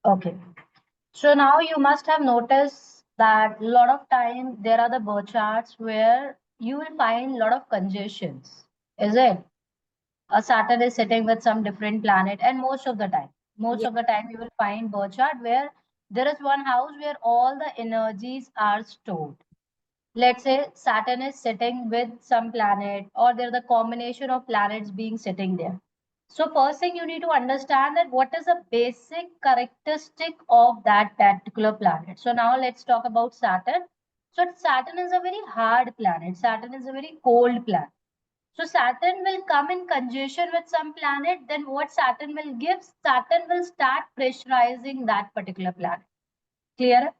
Okay. So now you must have noticed that a lot of time there are the birth charts where you will find a lot of congestions. Is it? A Saturn is sitting with some different planet, and most Yeah. of the time you will find birth chart where there is one house where all the energies are stored. Let's say Saturn is sitting with some planet, or there's a combination of planets being sitting there. So first thing you need to understand that what is the basic characteristic of that particular planet. So now let's talk about Saturn. So Saturn is a very hard planet. Saturn is a very cold planet. So Saturn will come in conjunction with some planet. Then what Saturn will give? Saturn will start pressurizing that particular planet. Clear?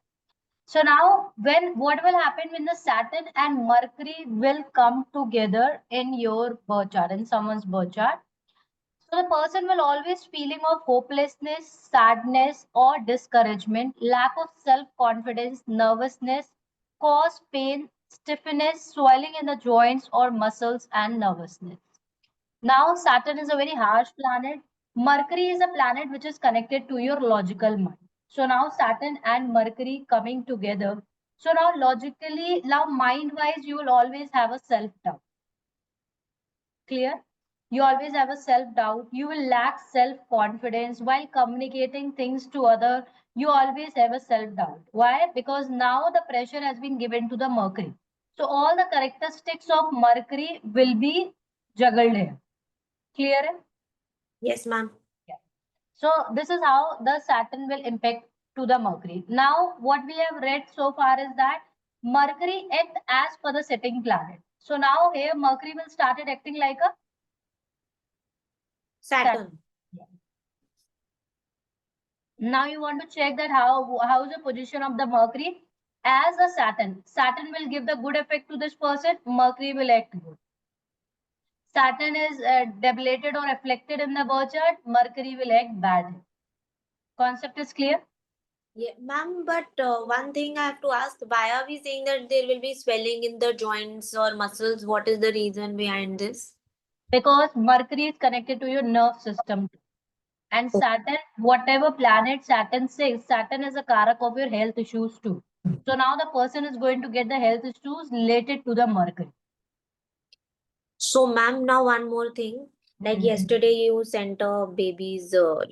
So now when what will happen when the Saturn and Mercury will come together in your birth chart, in someone's birth chart? So the person will always feeling of hopelessness, sadness or discouragement, lack of self-confidence, nervousness, cause pain, stiffness, swelling in the joints or muscles and nervousness. Now Saturn is a very harsh planet. Mercury is a planet which is connected to your logical mind. So now Saturn and Mercury coming together. So now logically, now mind-wise, you will always have a self-doubt. Clear? You always have a self-doubt. You will lack self-confidence while communicating things to other. You always have a self-doubt. Why? Because now the pressure has been given to the Mercury. So all the characteristics of Mercury will be juggled here. Clear? Yes, ma'am. Yeah. So this is how the Saturn will impact to the Mercury. Now, what we have read so far is that Mercury act as per the setting planet. So now here Mercury will started acting like a Saturn. Yeah. Now you want to check that how is the position of the Mercury as a Saturn. Saturn will give the good effect to this person. Mercury will act good. Saturn is debilitated or afflicted in the birth chart. Mercury will act bad. Concept is clear? Yeah, ma'am, but one thing I have to ask, why are we saying that there will be swelling in the joints or muscles? What is the reason behind this? Because Mercury is connected to your nerve system. And Oh. Saturn, whatever planet Saturn says, Saturn is a karak of your health issues too. So now the person is going to get the health issues related to the Mercury. So, ma'am, now one more thing. Like yesterday, you sent a baby's birth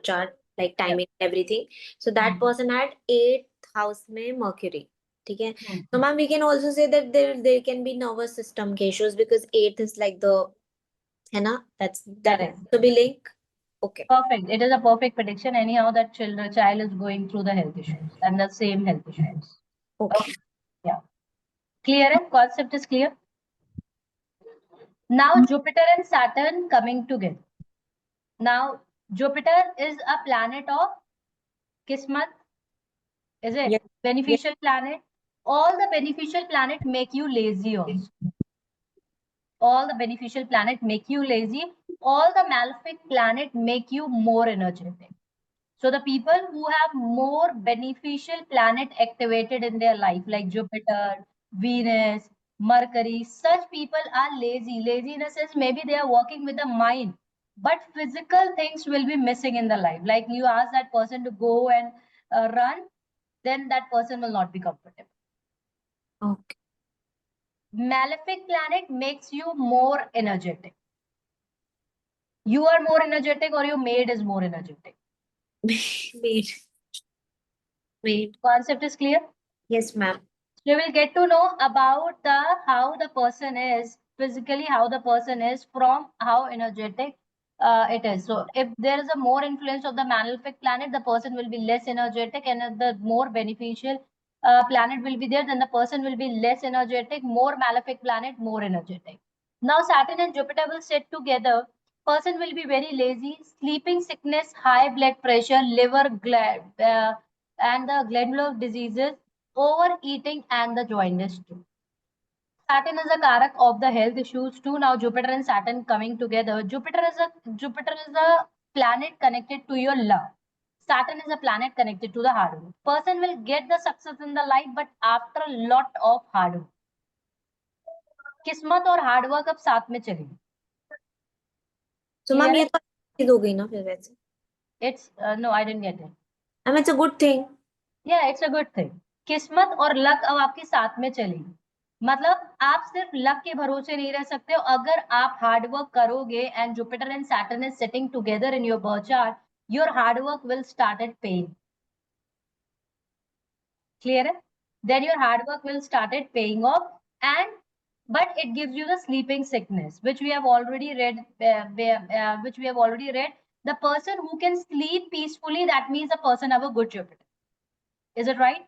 chart, like Yeah. timing, everything. So that person had 8th house में Mercury. ठीक है? So, ma'am, we can also say that there can be nervous system issues because 8th is like the, है ना? That Correct. to be link. Okay. Perfect. It is a perfect prediction. Anyhow, that child is going through the health issues and the same health issues. Okay. Okay. Yeah. Clear? Concept is clear. Now Jupiter and Saturn coming together. Now Jupiter is a planet of Kismet. Is it Yes. Yes. beneficial planet? All the beneficial planet make you lazy also. All the beneficial planet make you lazy. All the malefic planet make you more energetic. So the people who have more beneficial planet activated in their life, like Jupiter, Venus, Mercury, such people are lazy. Lazy in a sense, maybe they are working with the mind, but physical things will be missing in the life. Like you ask that person to go and run, then that person will not be comfortable. Okay. Malefic planet makes you more energetic. You are more energetic, or your maid is more energetic. Wait. Wait. Concept is clear? Yes, ma'am. You will get to know about the how the person is physically, how the person is from how energetic it is. So if there is a more influence of the malefic planet, the person will be less energetic, and if the more beneficial planet will be there, then the person will be less energetic. More malefic planet, more energetic. Now Saturn and Jupiter will sit together. Person will be very lazy, sleeping sickness, high blood pressure, and the glandular diseases, overeating and the jaundice too. Saturn is a karak of the health issues too. Now Jupiter and Saturn coming together. Jupiter is a planet connected to your love. Saturn is a planet connected to the hard work. Person will get the success in the life, but after a lot of hard work. किस्मत और hard work अब साथ में चलेगी. So, Clear ma'am, है? ये तो चीज हो गई ना फिर वैसे. It's no, I didn't get it. I mean, it's a good thing. Yeah, it's a good thing. किस्मत और लक अब आपके साथ में चलेगी. मतलब आप सिर्फ लक के भरोसे नहीं रह सकते हो. अगर आप हार्ड वर्क करोगे and Jupiter and Saturn is sitting together in your birth chart, your hard work will start at paying. Clear है? Then your hard work will start at paying off, and but it gives you the sleeping sickness, which we have already read. The person who can sleep peacefully, that means the person have a good Jupiter. Is it right?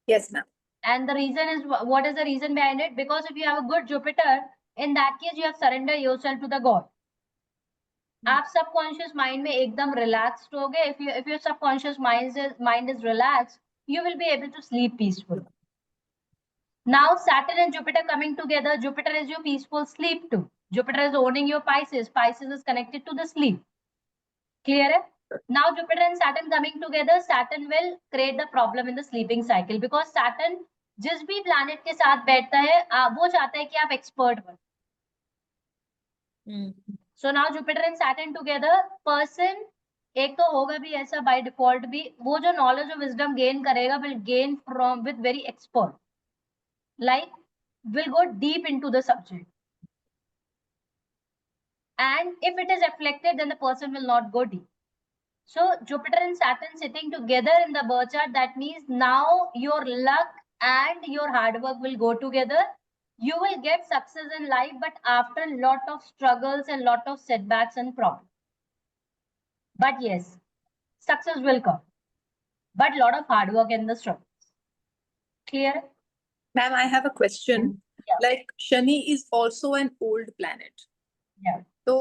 Yes, ma'am. And the reason is, what is the reason behind it? Because if you have a good Jupiter, in that case, you have surrendered yourself to the God. आप subconscious mind में एकदम relaxed हो गए. If your subconscious mind is relaxed, you will be able to sleep peacefully. Now Saturn and Jupiter coming together. Jupiter is your peaceful sleep too. Jupiter is owning your Pisces. Pisces is connected to the sleep. Clear है? Now Jupiter and Saturn coming together, Saturn will create the problem in the sleeping cycle, because Saturn जिस भी planet के साथ बैठता है, वो चाहता है कि आप expert बनो. So now Jupiter and Saturn together, person एक तो होगा भी ऐसा by default भी, वो जो knowledge और wisdom gain करेगा will gain from with very expert, like will go deep into the subject. And if it is reflected, then the person will not go deep. So Jupiter and Saturn sitting together in the birth chart, that means now your luck and your hard work will go together. You will get success in life, but after a lot of struggles and lot of setbacks and problems. But yes, success will come, but a lot of hard work and the struggles. Clear? Ma'am, I have a question. Yeah. Like Shani is also an old planet. Yeah. तो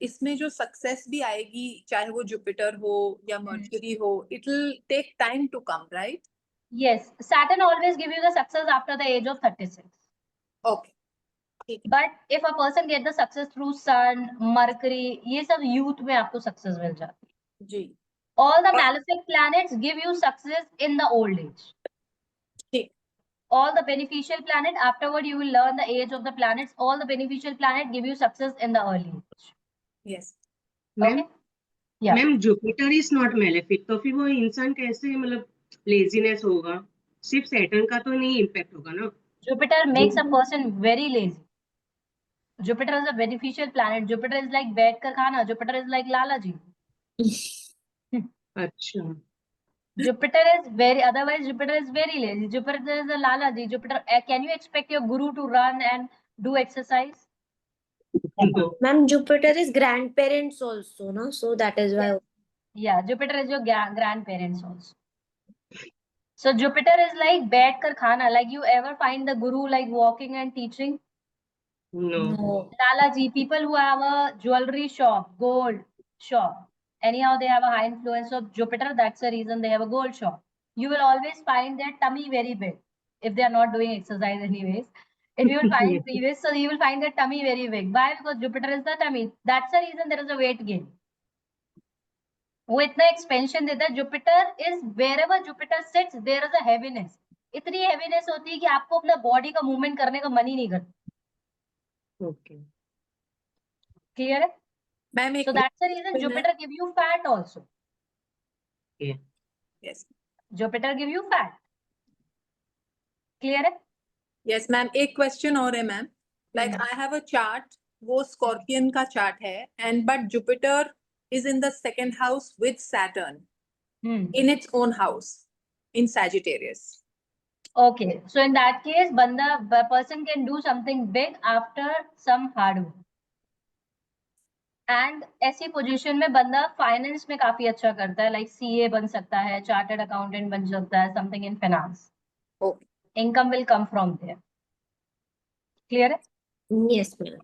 इसमें जो success भी आएगी, चाहे वो Jupiter हो या mercury हो, it will take time to come, right? Yes, Saturn always give you the success after the age of 36. Okay. But if a person get the success through Sun, Mercury, ये सब youth में आपको success मिल जाती है. जी. All the malefic planets give you success in the old age. ठीक. All the beneficial planet, afterward you will learn the age of the planets. All the beneficial planet give you success in the early age. Yes. Okay? Yeah. Ma'am Jupiter is not malefic, तो फिर वो इंसान कैसे मतलब laziness होगा? सिर्फ Saturn का तो नहीं इम्पैक्ट होगा ना? Jupiter makes a person very lazy. Jupiter is a beneficial planet. Jupiter is like बैठकर खाना. Jupiter is like लाला जी. अच्छा. Jupiter is very, otherwise Jupiter is very lazy. Jupiter is a lala ji. Jupiter, can you expect your guru to run and do exercise? Ma'am, Jupiter is grandparents also, no? So that is why. Yeah, Jupiter is your grandparents also. So Jupiter is like बैठकर खाना. Like you ever find the guru like walking and teaching? No. Lala ji, people who have a jewelry shop, gold shop. Anyhow, they have a high influence of Jupiter. That's the reason they have a gold shop. You will always find their tummy very big if they are not doing exercise anyways. If you will find previous, so you will find their tummy very big. Why? Because Jupiter is the tummy. That's the reason there is a weight gain. वो इतना expansion देता है. Jupiter is wherever Jupiter sits, there is a heaviness. इतनी heaviness होती है कि आपको अपना body का movement करने का मन ही नहीं करता. Okay. Clear? Ma'am, So that's the reason Jupiter give you fat also. Yeah. Yes. Jupiter give you fat. Clear? Yes, ma'am. एक question और है, ma'am. Like I have a chart, वो Scorpion का chart है, and but Jupiter is in the second house with Saturn in its own house in Sagittarius. Okay, so in that case, the person can do something big after some hard work. And ऐसी position में बंदा finance में काफी अच्छा करता है, like CA बन सकता है, चार्टर्ड अकाउंटेंट बन सकता है, something in finance. Okay. Income will come from there. Clear? Yes, ma'am.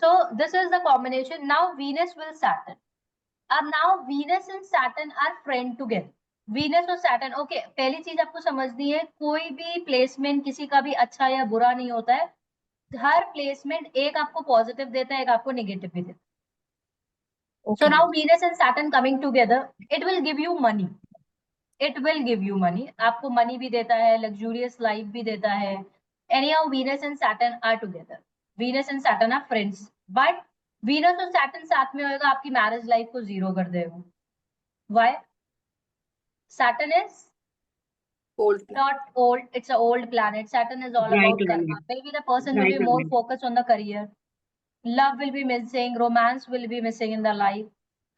So this is the combination. Now Venus will Saturn. Now Venus and Saturn are friend together. Venus और Saturn. Okay, पहली चीज आपको समझनी है, कोई भी placement किसी का भी अच्छा या बुरा नहीं होता है. हर प्लेसमेंट एक आपको पॉजिटिव देता है, एक आपको नेगेटिव भी देता है. So now Venus and Saturn coming together, it will give you money. It will give you money. आपको money भी देता है, luxurious life भी देता है. Anyhow, Venus and Saturn are together. Venus and Saturn are friends. But Venus और Saturn साथ में होएगा, आपकी मैरिज लाइफ को 0 कर देगा. Why? Saturn is Old planet. not old, it's an old planet. Saturn is all Right, about karma. Maybe the person will Right, be more right. focused on the career. Love will be missing, romance will be missing in the life.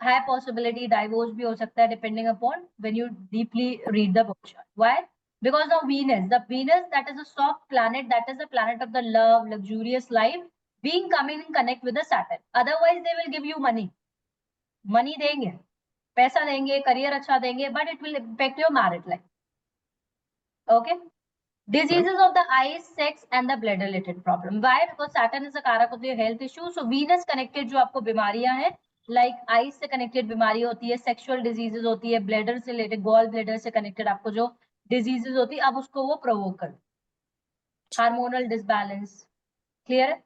High possibility divorce भी हो सकता है depending upon when you deeply read the book chart. Why? Because of Venus. The Venus, that is a soft planet, that is the planet of the love, luxurious life, being coming in connect with the Saturn. Otherwise, they will give you money. Money देंगे, पैसा देंगे, career अच्छा देंगे, but it will impact your married life. Okay. Diseases of the eyes, sex, and the blood-related problem. Why? Because Saturn is a कारक of your health issue. So Venus connected जो आपको बीमारियां हैं, like eyes से connected बीमारी होती है, sexual diseases होती है, bladder से related, gall bladder से connected आपको जो diseases होती है, अब उसको वो provoke कर. Hormonal disbalance. Clear है?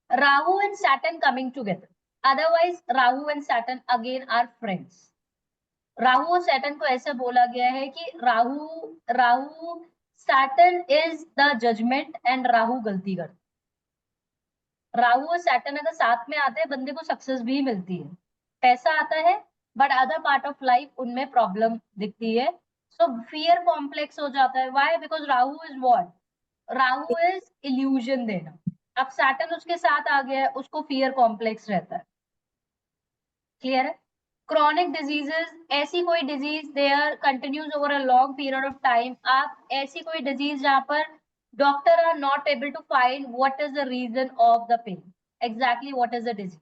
Rahu and Saturn coming together. Otherwise, Rahu and Saturn again are friends. Rahu और सैटर्न को ऐसे बोला गया है कि Rahu Saturn is the judgement and Rahu गलती करता. राहु और सैटर्न अगर साथ में आते हैं, बंदे को सक्सेस भी मिलती है, पैसा आता है, but other part of life उनमें प्रॉब्लम दिखती है. सो फियर कॉम्प्लेक्स हो जाता है. Why? Because Rahu is what? Rahu is illusion देना. अब सैटर्न उसके साथ आ गया है, उसको फियर कॉम्प्लेक्स रहता है. क्लियर है? क्रॉनिक डिजीजेस, ऐसी कोई disease there continues over a long period of time. आप ऐसी कोई डिजीज जहां पर doctor are not able to find what is the reason of the pain, exactly what is the disease.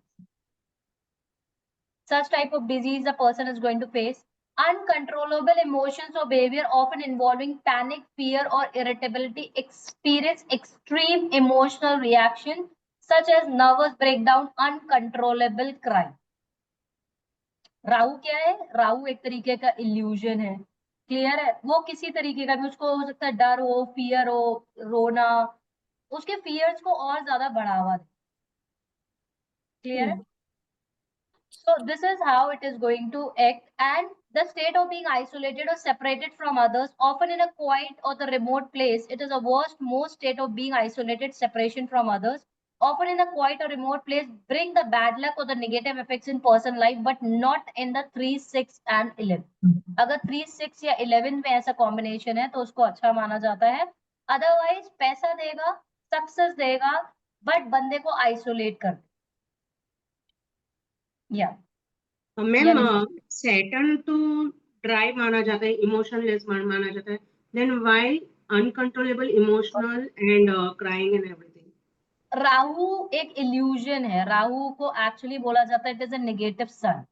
Such type of disease a person is going to face. Uncontrollable emotions or behavior often involving panic, fear, or irritability. Experience extreme emotional reaction such as nervous breakdown, uncontrollable crying. Rahu क्या है? राहु एक तरीके का illusion है. Clear है? वो किसी तरीके का भी, उसको हो सकता है डर हो, फियर हो, रोना, उसके फियर्स को और ज्यादा बढ़ावा दे. क्लियर है? So this is how it is going to act, and the state of being isolated or separated from others, often in a quiet or the remote place. It is a most state of being isolated, separation from others, often in a quiet or remote place, bring the bad luck or the negative effects in person life, but not in the 3, 6 and 11. अगर 3, 6 या 11 में ऐसा combination है तो उसको अच्छा माना जाता है. अदरवाइज पैसा देगा, सक्सेस देगा, बट बंदे को आइसोलेट कर. या मैम सैटर्न तो ड्राई माना जाता है, इमोशनलेस माना जाता है, then why uncontrollable, emotional and crying and everything? Rahu एक इल्यूजन है. राहु को एक्चुअली बोला जाता है it is a negative sun.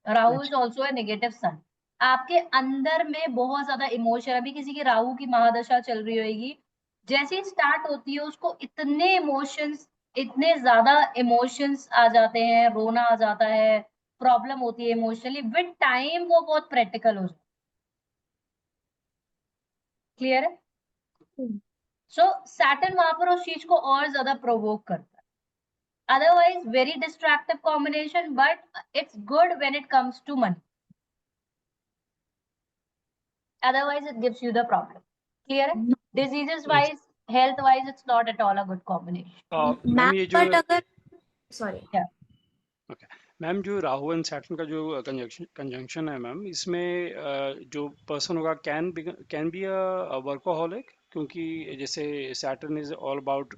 Rahu is also a negative sun. आपके अंदर में बहुत ज्यादा इमोशन, अभी किसी की राहु की महादशा चल रही होगी, जैसे ही स्टार्ट होती है उसको इतने ज्यादा इमोशंस आ जाते हैं, रोना आ जाता है, प्रॉब्लम होती है इमोशनली. विद टाइम वो बहुत प्रैक्टिकल हो जाता है. क्लियर है? सो सैटर्न वहां पर उस चीज को और ज्यादा प्रोवोक करता है. Otherwise, very distractive combination, but it's good when it comes to money. Otherwise, it gives you the problem. Clear? Diseases wise, health wise, it's not at all a good combination. Ma'am ये जो but अगर sorry ma'am जो Rahu and Saturn का जो conjunction है ma'am, इसमें जो person होगा कैन बी अ वर्कोहॉलिक, क्योंकि जैसे Saturn is all about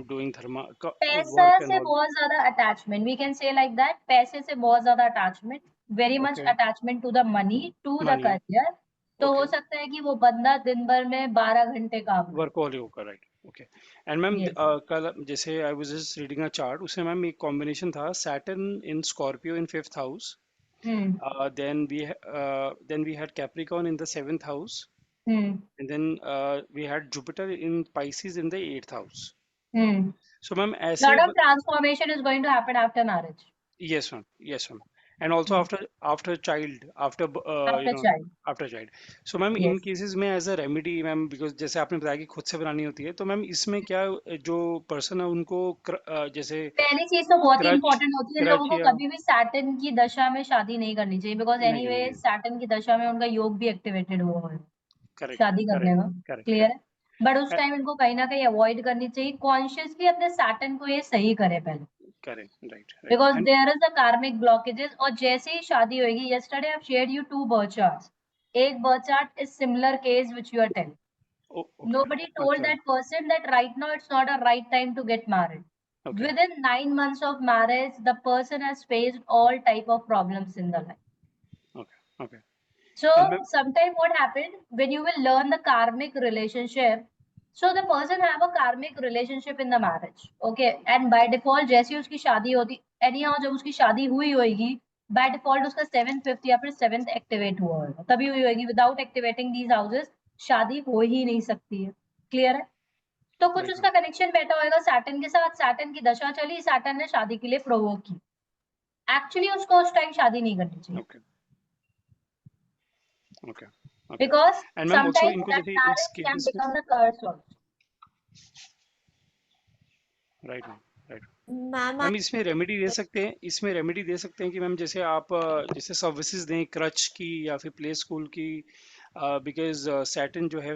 doing थर्मा पैसा से बहुत ज्यादा attachment, we can say like that. पैसे से बहुत ज्यादा attachment, very much attachment to the money, to the career. तो हो सकता है कि वो बंदा दिन भर में 12 घंटे काम वर्कोहॉलिक होगा. राइट. ओके. एंड मैम कल जैसे I was just reading a chart, उसमें मैम एक कॉम्बिनेशन था Saturn in Scorpio in 5th house, then we had Capricorn in the 7th house, and then we had Jupiter in Pisces in the 8th house. So ma'am, lot of transformation is going to happen after marriage. Yes ma'am, and also after child, after child. So ma'am, in cases में as a remedy ma'am, because जैसे आपने बताया कि खुद से बनानी होती है, तो मैम इसमें क्या जो पर्सन है उनको जैसे पहली चीज तो बहुत ही इंपॉर्टेंट होती है, लोगों को कभी भी सैटर्न की दशा में शादी नहीं करनी चाहिए, बिकॉज एनीवे सैटर्न की दशा में उनका योग भी एक्टिवेटेड हुआ है शादी करने का. क्लियर है? बट उस टाइम इनको कहीं ना कहीं अवॉइड करनी चाहिए, कॉन्शियसली अपने सैटर्न को ये सही करे पहले, correct, right, because and there is a karmic blockages. और जैसे ही शादी होगी, yesterday I have shared you 2 birth charts, एक birth chart is similar case which you are telling. Okay, Nobody told अच्छा, that person that right now it's not a right time to get married. Okay, Within 9 months of marriage, the person has faced all type of problems in the life. Okay, okay, So and ma'am sometime what happened when you will learn the karmic relationship, so the person have a karmic relationship in the marriage, okay, and by default जैसी उसकी शादी होती, anyhow जब उसकी शादी हुई होगी, by default उसका 7th 5th या फिर 7th एक्टिवेट हुआ होगा, तभी हुई होगी, विदाउट एक्टिवेटिंग दीज हाउसेस शादी हो ही नहीं सकती है, क्लियर है? तो कुछ राइट उसका कनेक्शन बैठा होगा सैटर्न के साथ, सैटर्न की दशा चली, सैटर्न ने शादी के लिए प्रोवोक की, एक्चुअली उसको उस टाइम शादी नहीं करनी चाहिए, okay, okay, okay, because and ma'am also sometimes इनको दैट जैसे इस marriage can केसेस में, become the curse also. Right ma'am, right ma'am ma'am, इसमें रेमेडी दे सकते हैं, इसमें रेमेडी दे सकते हैं कि मैम जैसे आप जैसे सर्विसेज दें क्रच की या फिर प्ले स्कूल की, बिकॉज सैटर्न जो है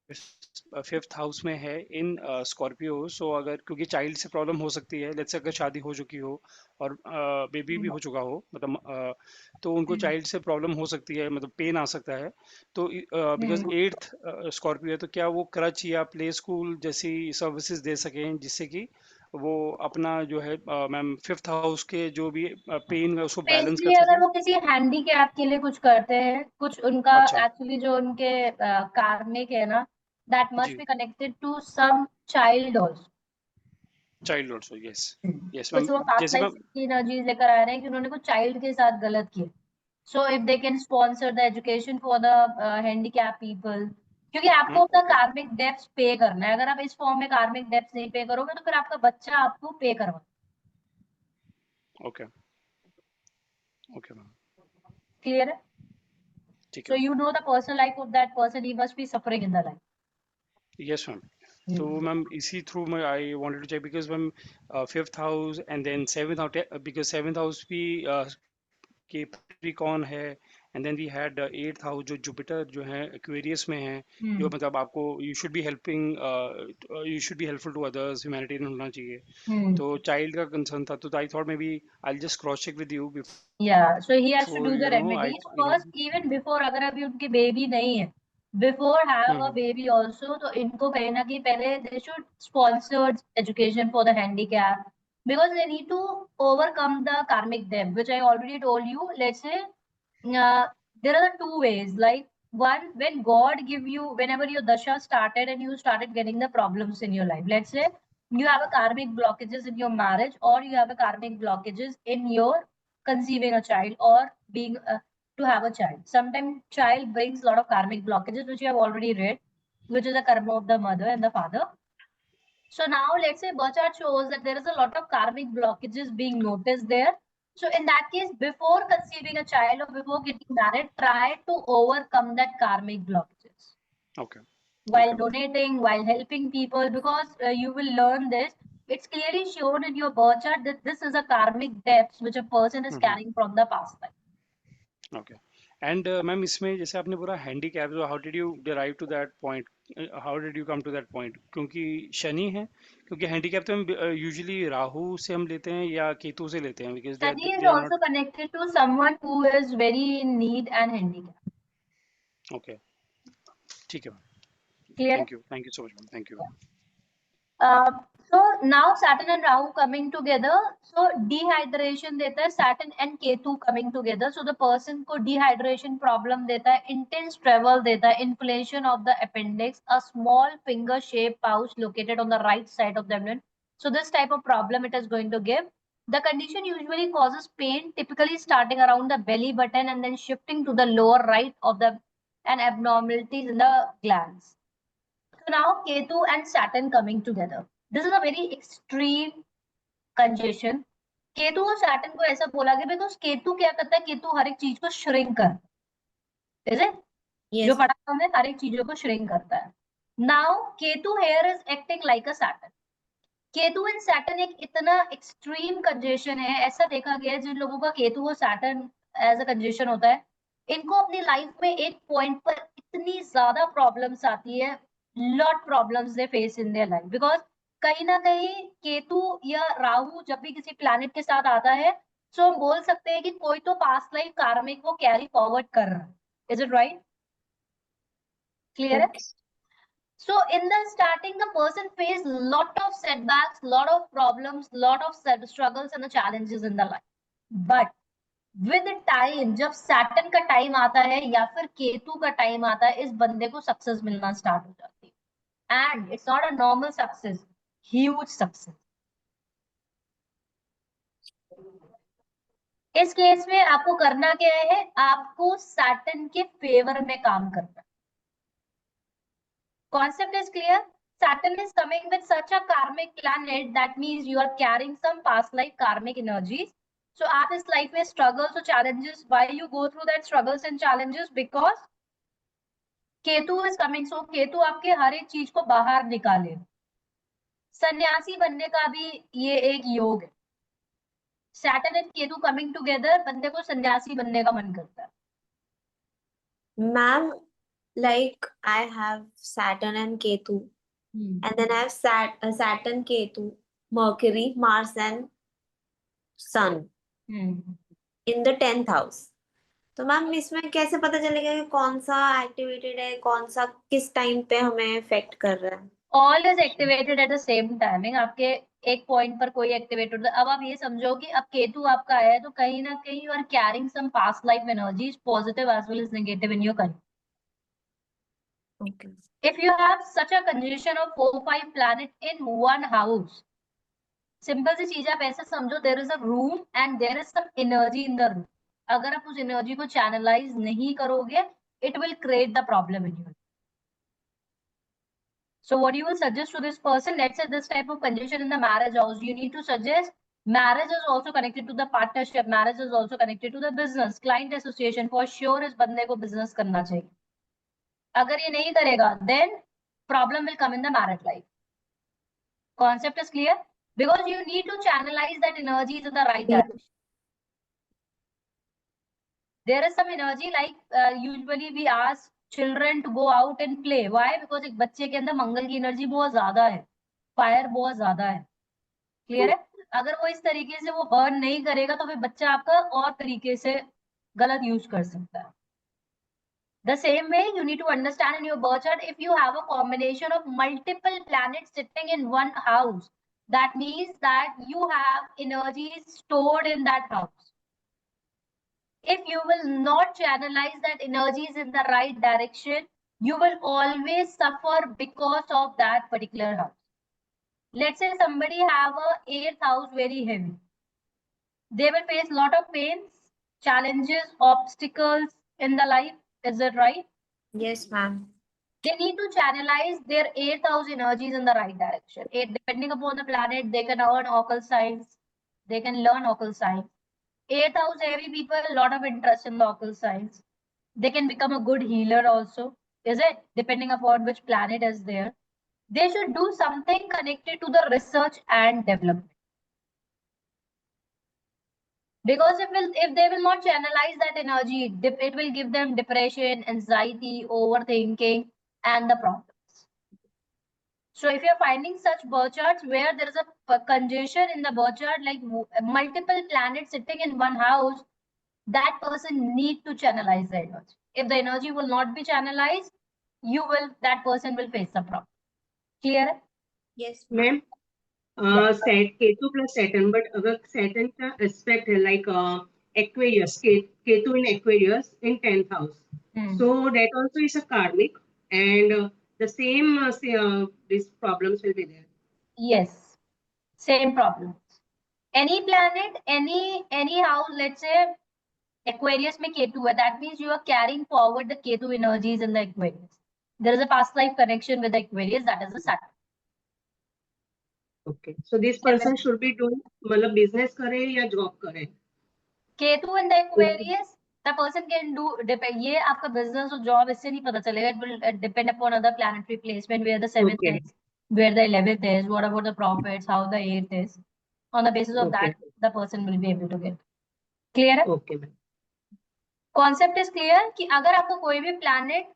5th हाउस में है इन स्कॉर्पियो, सो अगर क्योंकि चाइल्ड से प्रॉब्लम हो सकती है, लेट्स से अगर शादी हो चुकी हो और बेबी भी हो चुका हो, मतलब तो उनको चाइल्ड से प्रॉब्लम हो सकती है, मतलब पेन आ सकता है, तो बिकॉज 8th स्कॉर्पियो है, तो क्या वो क्रच या प्ले स्कूल जैसी सर्विसेज दे सकें जिससे कि वो अपना जो है मैम 5th हाउस के जो भी पेन है उसको बैलेंस कर स्पेशली अगर सकें। वो किसी हैंडीकैप के लिए कुछ करते हैं, कुछ उनका अच्छा, एक्चुअली जो उनके कार्मिक है ना, दैट मस्ट जी, be connected to some child also, child also, yes, yes ma'am, कुछ वो पास्ट जैसे लाइफ मैम, की एनर्जीज लेकर आ रहे हैं कि उन्होंने कुछ चाइल्ड के साथ गलत किया, so if they can sponsor the education for the handicap people, क्योंकि आपको अपना ओके, कार्मिक डेब्ट्स पे करना है, अगर आप इस फॉर्म में कार्मिक डेब्ट्स नहीं पे करोगे तो फिर आपका बच्चा आपको पे करवा, ओके, ओके मैम, क्लियर है? ठीक है So ma'am, you know the personal life of that person, he must be suffering in the life. Yes ma'am, तो मैम इसी थ्रू मैं I wanted to check because ma'am 5th house and then 7th house, because 7th house भी Capricorn है, and then we had 8th house जो Jupiter जो है Aquarius में है, जो मतलब आपको you should be helping, you should be helpful to others, humanitarian होना चाहिए, तो चाइल्ड का कंसर्न था, तो I thought maybe I just cross check with you Yeah, so he has to before do the I, remedies first, even before, अगर अभी उनकी baby नहीं है, before have a baby also, तो इनको कहीं ना कहीं पहले they should sponsor education for the handicap, because they need to overcome the karmic debt, which I already told you. Let's say there are the two ways, like one, when God give you, whenever your dasha started and you started getting the problems in your life, let's say you have a karmic blockages in your marriage, or you have a karmic blockages in your conceiving a child or being to have a child. Sometimes child brings a lot of karmic blockages, which you have already read, which is the karma of the mother and the father. So now let's say birth chart shows that there is a lot of karmic blockages being noticed there. So in that case, before conceiving a child or before getting married, try to overcome that karmic blockages okay, while okay, donating, while helping people, because you will learn this. It's clearly shown in your birth chart that this is a karmic debt which a person is carrying from the past life. Okay, and ma'am इसमें जैसे आपने पूरा handicap, how did you derive to that point, how did you come to that point, क्योंकि शनि है, क्योंकि handicap तो हम usually Rahu से हम लेते हैं या केतु से लेते हैं, because Shani is they are also not, connected to someone who is very in need and handicapped. Okay, ठीक है ma'am, Clear? Thank you so much ma'am, thank you. So now Saturn and Rahu coming together, so dehydration देता है, Saturn and Ketu coming together, so the person को dehydration problem देता है, intense travel देता है, inflammation of the appendix, a small finger shaped pouch located on the right side of the abdomen. So this type of problem it is going to give. The condition usually causes pain, typically starting around the belly button and then shifting to the lower right of the and abnormalities in the glands. So now Ketu and Saturn coming together. This is a very extreme congestion. Ketu और Saturn को ऐसा बोला गया because Ketu क्या करता है, केतु हर एक चीज को श्रिंक करता है, जो Yes. पढ़ा हमने, हर एक चीजों को श्रिंक करता है. Now Ketu here is acting like a Saturn. Ketu and Saturn एक इतना एक्सट्रीम कंजेशन है, ऐसा देखा गया है जिन लोगों का केतु और सैटर्न एज अ कंजेशन होता है, इनको अपनी लाइफ में एक पॉइंट पर इतनी ज्यादा प्रॉब्लम्स आती है lot problems they face in their life because कहीं ना कहीं केतु या राहु जब भी किसी प्लैनेट के साथ आता है तो हम बोल सकते हैं कि कोई तो पास्ट लाइफ कार्मिक वो कैरी फॉरवर्ड कर रहा है. Is it right? क्लियर है? So in the starting, the person faced lot of setbacks, lot of problems, lot of struggles and the challenges in the life. But with time, जब Saturn का time आता है या फिर केतु का time आता है, इस बंदे को सक्सेस मिलना स्टार्ट हो जाती है. And it's not a normal success, huge success. इस केस में आपको करना क्या है? आपको सैटर्न के फेवर में काम करना. Concept is clear? Saturn is coming with such a karmic planet that means you are carrying some past life karmic energies. So आप इस life में struggles or challenges, why you go through that struggles and challenges? Because Ketu is coming. So Ketu आपके हर एक चीज को बाहर निकाले. सन्यासी बनने का भी ये एक योग है. Saturn and Ketu coming together, बंदे को सन्यासी बनने का मन करता है. Ma'am, like I have Saturn and Ketu, and then I have Saturn, Ketu, Mercury, Mars, and Sun in the 10th house. तो मैम इसमें कैसे पता चलेगा कि कौन सा एक्टिवेटेड है, कौन सा किस टाइम पे हमें इफेक्ट कर रहा है? All is activated at the same timing. आपके एक पॉइंट पर कोई एक्टिवेटेड. अब आप ये समझो कि अब केतु आपका है तो कहीं ना कहीं you are carrying some past life energies, positive as well as negative in your career. Okay. If you have such a conjunction of 4-5 planets in one house, simple सी चीज आप ऐसे समझो, there is a room and there is some energy in the room. अगर आप उस energy को channelise नहीं करोगे, it will create the problem in you. So what you will suggest to this person, let's say this type of condition in the marriage house, you need to suggest marriage is also connected to the partnership, marriage is also connected to the business, client association. For sure इस बंदे को business करना चाहिए. अगर ये नहीं करेगा, then problem will come in the married life. Concept is clear? Because you need to channelize that energy in the right direction. There is some energy like usually we ask children to go out and play. Why? Because एक बच्चे के अंदर मंगल की energy बहुत ज्यादा है, fire बहुत ज्यादा है. क्लियर है? अगर वो इस तरीके से वो बर्न नहीं करेगा तो फिर बच्चा आपका और तरीके से गलत यूज कर सकता है. The same way you need to understand in your birth chart, if you have a combination of multiple planets sitting in one house, that means that you have energies stored in that house. If you will not channelize that energies in the right direction, you will always suffer because of that particular house. Let's say somebody have a 8th house very heavy. They will face lot of pains, challenges, obstacles in the life. Is that right? Yes, ma'am. They need to channelize their 8th house energies in the right direction. Depending upon the planet, they can earn occult science. They can learn occult science. 8th house heavy people, a lot of interest in the occult science. They can become a good healer also. Is it? Depending upon which planet is there. They should do something connected to the research and development. Because if they will not channelize that energy, it will give them depression, anxiety, overthinking, and the problems. So if you're finding such birth charts where there is a congestion in the birth chart, like multiple planets sitting in one house, that person need to channelize the energy. If the energy will not be channelized, that person will face the problem. Clear? Yes, ma'am Ketu plus Saturn, but अगर Saturn का aspect है like Aquarius, Ketu in Aquarius in 10th house, so that also is a karmic, and the same these problems will be there. Yes, same problems. Any planet, any house, let's say Aquarius में केतु है, that means you are carrying forward the Ketu energies in the Aquarius. There is a past life connection with the Aquarius, that is the Saturn. Okay, so this person should be doing मतलब business करे या job करे. Ketu in the Aquarius, the person can do ये आपका business और job इससे नहीं पता चलेगा. It will depend upon other planetary placement, where the 7th Okay. is, where the 11th is, what about the prophets, how the 8th is. On the basis of Okay. that, the person will be able to get. Clear है? Okay, ma'am. Concept is clear कि अगर आपको कोई भी planet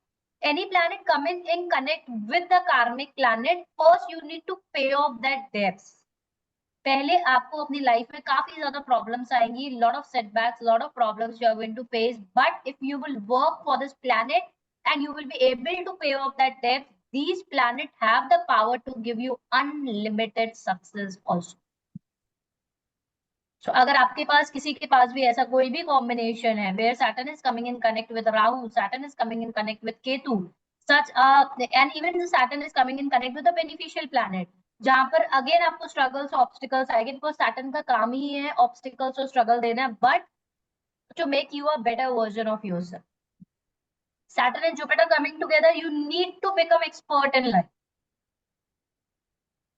any planet coming in connect with the karmic planet, first you need to pay off that debts. पहले आपको अपनी life में काफी ज्यादा प्रॉब्लम्स आएंगी, lot of setbacks, lot of problems you are going to face, but if you will work for this planet and you will be able to pay off that debt, these planets have the power to give you unlimited success also. So अगर आपके पास किसी के पास भी ऐसा कोई भी combination है where Saturn is coming in connect with Rahu, Saturn is coming in connect with Ketu, such and even the Saturn is coming in connect with a beneficial planet, जहां पर अगेन आपको स्ट्रगल्स ऑब्स्टिकल्स आएंगे, because Saturn का काम ही है obstacles और struggle देना, but to make you a better version of yourself. Saturn and Jupiter coming together, you need to become expert in life.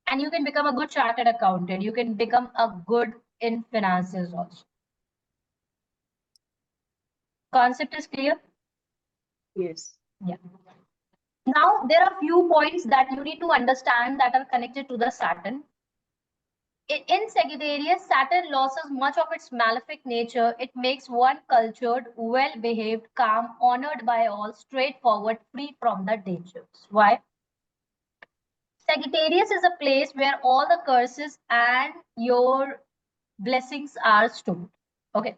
And you can become a good chartered accountant. You can become a good in finances also. Concept is clear? Yes. Yeah. Now, there are few points that you need to understand that are connected to the Saturn. In Sagittarius, Saturn loses much of its malefic nature. It makes one cultured, well-behaved, calm, honored by all, straightforward, free from the dangers. Why? Sagittarius is a place where all the curses and your blessings are stored. Okay.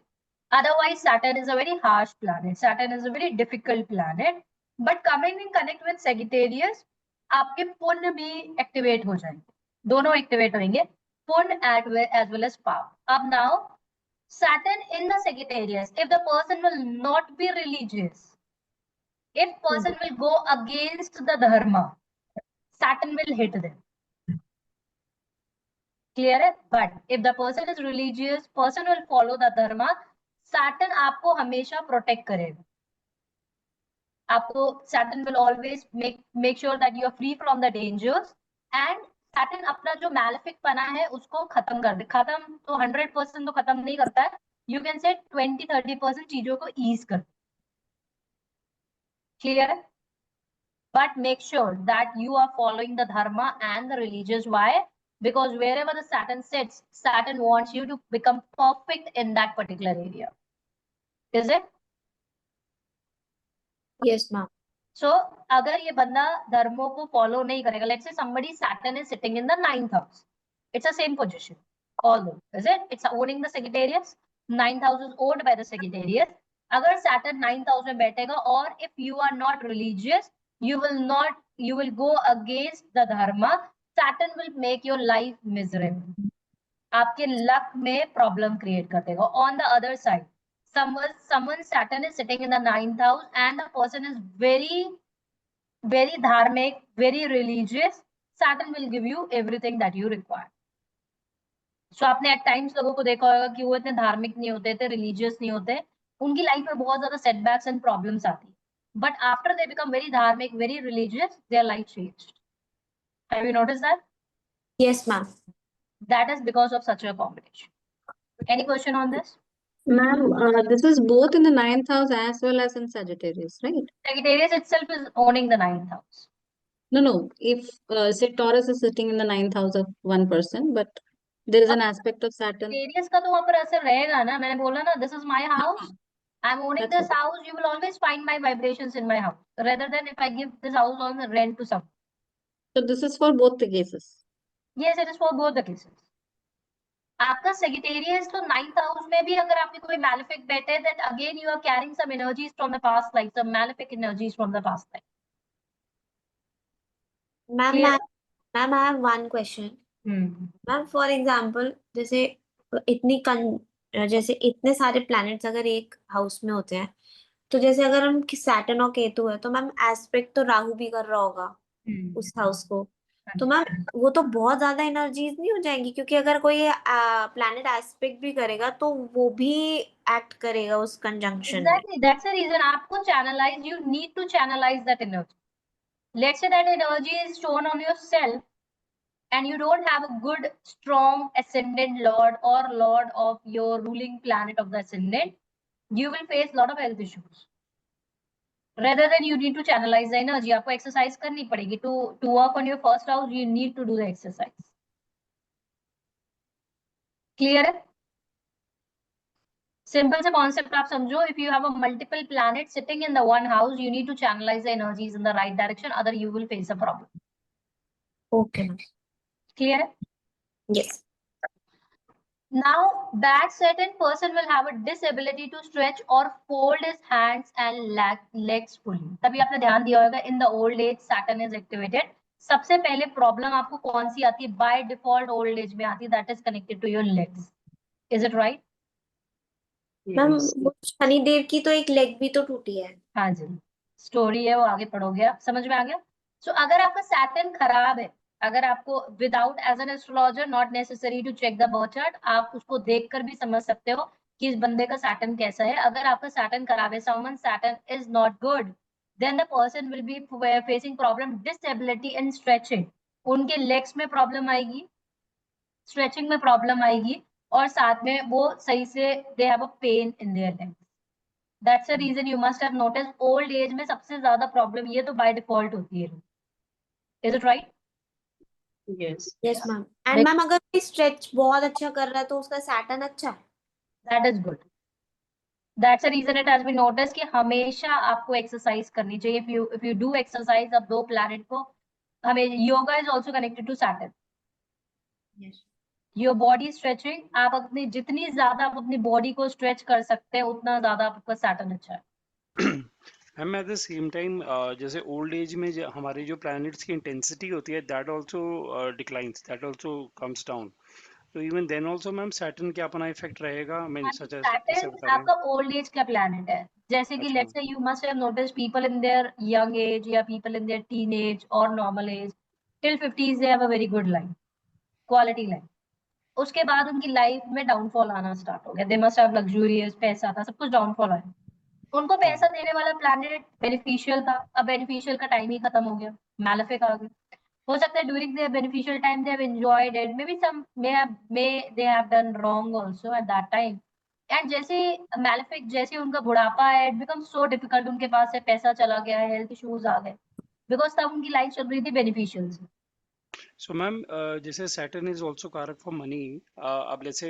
Otherwise, Saturn is a very harsh planet. Saturn is a very difficult planet. But coming in connect with Sagittarius, आपके पुण्य भी activate हो जाएंगे. दोनों activate होंगे. Pun as well as power. Up now, Saturn in the Sagittarius, if the person will not be religious, if person will go against the dharma, Saturn will hit them. Clear? But if the person is religious, person will follow the dharma, Saturn आपको हमेशा protect करेगा. आपको Saturn will always make sure that you are free from the dangers, and Saturn अपना जो malefic पना है उसको खत्म कर दे. खत्म तो 100% तो खत्म नहीं करता है. You can say 20-30% चीजों को ease कर. Clear? But make sure that you are following the dharma and the religious. Why? Because wherever the Saturn sits, Saturn wants you to become perfect in that particular area. Is it? Yes, ma'am. So, अगर ये बंदा धर्मों को follow नहीं करेगा, let's say somebody Saturn is sitting in the 9th house. It's the same position. Although, is it? It's owning the Sagittarius. 9th house is owned by the Sagittarius. अगर Saturn 9th house में बैठेगा, or if you are not religious, you will go against the dharma. Saturn will make your life miserable. आपके luck में problem create कर देगा. On the other side, someone Saturn is sitting in the 9th house and the person is very, very dharmic, very religious, Saturn will give you everything that you require. So आपने at times लोगों को देखा होगा कि वो इतने धार्मिक नहीं होते थे, religious नहीं होते, उनकी लाइफ में बहुत ज्यादा setbacks and problems आती है. But after they become very dharmic, very religious, their life changed. Have you noticed that? Yes, ma'am. That is because of such a combination. Any question on this? Ma'am, this is both in the 9th house as well as in Sagittarius, right? Sagittarius itself is owning the 9th house. No. If say Taurus is sitting in the 9th house of one person, but there is an aspect of Saturn. Sagittarius का तो वहाँ पर असर रहेगा ना. मैंने बोला ना, this is my house. I'm owning That's this house. You will always find my vibrations in my house, rather than if I give this house on the rent to someone. So this is for both the cases. Yes, it is for both the cases. आपका Sagittarius तो 9th house में भी अगर आपके कोई malefic बैठे, then again you are carrying some energies from the past life, some malefic energies from the past life. Ma'am, I have one question. Ma'am, for example, जैसे इतने सारे planets अगर एक house में होते हैं, तो जैसे अगर हम Saturn और केतु है, तो मैम एस्पेक्ट तो राहु भी कर रहा होगा उस हाउस को, तो मैम वो तो बहुत ज्यादा एनर्जीज नहीं हो जाएंगी, क्योंकि अगर कोई प्लैनेट एस्पेक्ट भी करेगा तो वो भी एक्ट करेगा उस कंजंक्शन में. Exactly, that's the reason आपको channelize, you need to channelize that energy. Let's say that energy is shown on yourself and you don't have a good, strong ascendant lord or lord of your ruling planet of the ascendant, you will face a lot of health issues. Rather than you need to channelize the energy, आपको exercise करनी पड़ेगी. To work on your first house, you need to do the exercise. Clear? Simple से concept आप समझो, if you have a multiple planet sitting in the one house, you need to channelise the energies in the right direction, other you will face a problem. Okay, ma'am. Clear है? Yes. Now, that certain person will have a disability to stretch or fold his hands and legs fully. तभी आपने ध्यान दिया होगा, in the old age Saturn is activated. सबसे पहले problem आपको कौन सी आती है? बाय डिफॉल्ट ओल्ड एज में आती है, that is connected to your legs. Is it right? Ma'am Yes. वो शनिदेव की तो एक लेग भी तो टूटी है। हाँ जी, स्टोरी है वो, आगे पढ़ोगे आप, समझ में आ गया। सो अगर आपका सैटर्न खराब है, अगर आपको without as an astrologer not necessary to check the birth chart, आप उसको देखकर भी समझ सकते हो कि इस बंदे का सैटर्न कैसा है। अगर आपका सैटर्न खराब है, someone Saturn is not good, then the person will be facing problem disability in stretching. उनके लेग्स में प्रॉब्लम आएगी, स्ट्रेचिंग में प्रॉब्लम आएगी, और साथ में वो सही से they have a pain in their legs. That's the reason you must have notice old age में सबसे ज्यादा प्रॉब्लम ये तो बाय डिफॉल्ट होती है। Is it right? Yes. Yes ma'am. And ma'am अगर कोई स्ट्रेच बहुत अच्छा कर रहा है तो उसका सैटर्न अच्छा है। That is good. That's the reason it has been notice कि हमेशा आपको एक्सरसाइज करनी चाहिए। इफ यू डू एक्सरसाइज, अब दो प्लैनेट को, हमें yoga is also connected to Saturn. Your body stretching, आप अपनी जितनी ज्यादा आप अपनी बॉडी को स्ट्रेच कर सकते हैं, उतना ज्यादा आपका सैटर्न अच्छा है। हम एट द सेम टाइम जैसे ओल्ड एज में हमारी जो प्लैनेट्स की इंटेंसिटी होती है that also declines, that also comes down, तो even then also ma'am Saturn क्या अपना इफेक्ट रहेगा? आई मीन सच एज जैसे सैटर्न बता रहे हैं। आपका ओल्ड एज का प्लैनेट है। जैसे कि अच्छा let's say you must have notice people in their young age या people in their teen age और normal age till 50s they have a very good life, quality life. उसके बाद उनकी लाइफ में डाउनफॉल आना स्टार्ट हो गया। They must have luxurious, पैसा था, सब कुछ डाउनफॉल आया। उनको पैसा देने वाला प्लैनेट बेनिफिशियल था, अब बेनिफिशियल का टाइम ही खत्म हो गया, मैलेफिक आ गया। हो सकता है during their beneficial time they have enjoyed it, maybe some may they have done wrong also at that time. And जैसे मैलेफिक, जैसे उनका बुढ़ापा है, इट बिकम सो डिफिकल्ट, उनके पास से पैसा चला गया है, हेल्थ इश्यूज आ गए, बिकॉज तब उनकी लाइफ चल रही थी बेनिफिशियल से। सो मैम जैसे सैटर्न इज आल्सो कारक फॉर मनी, अब जैसे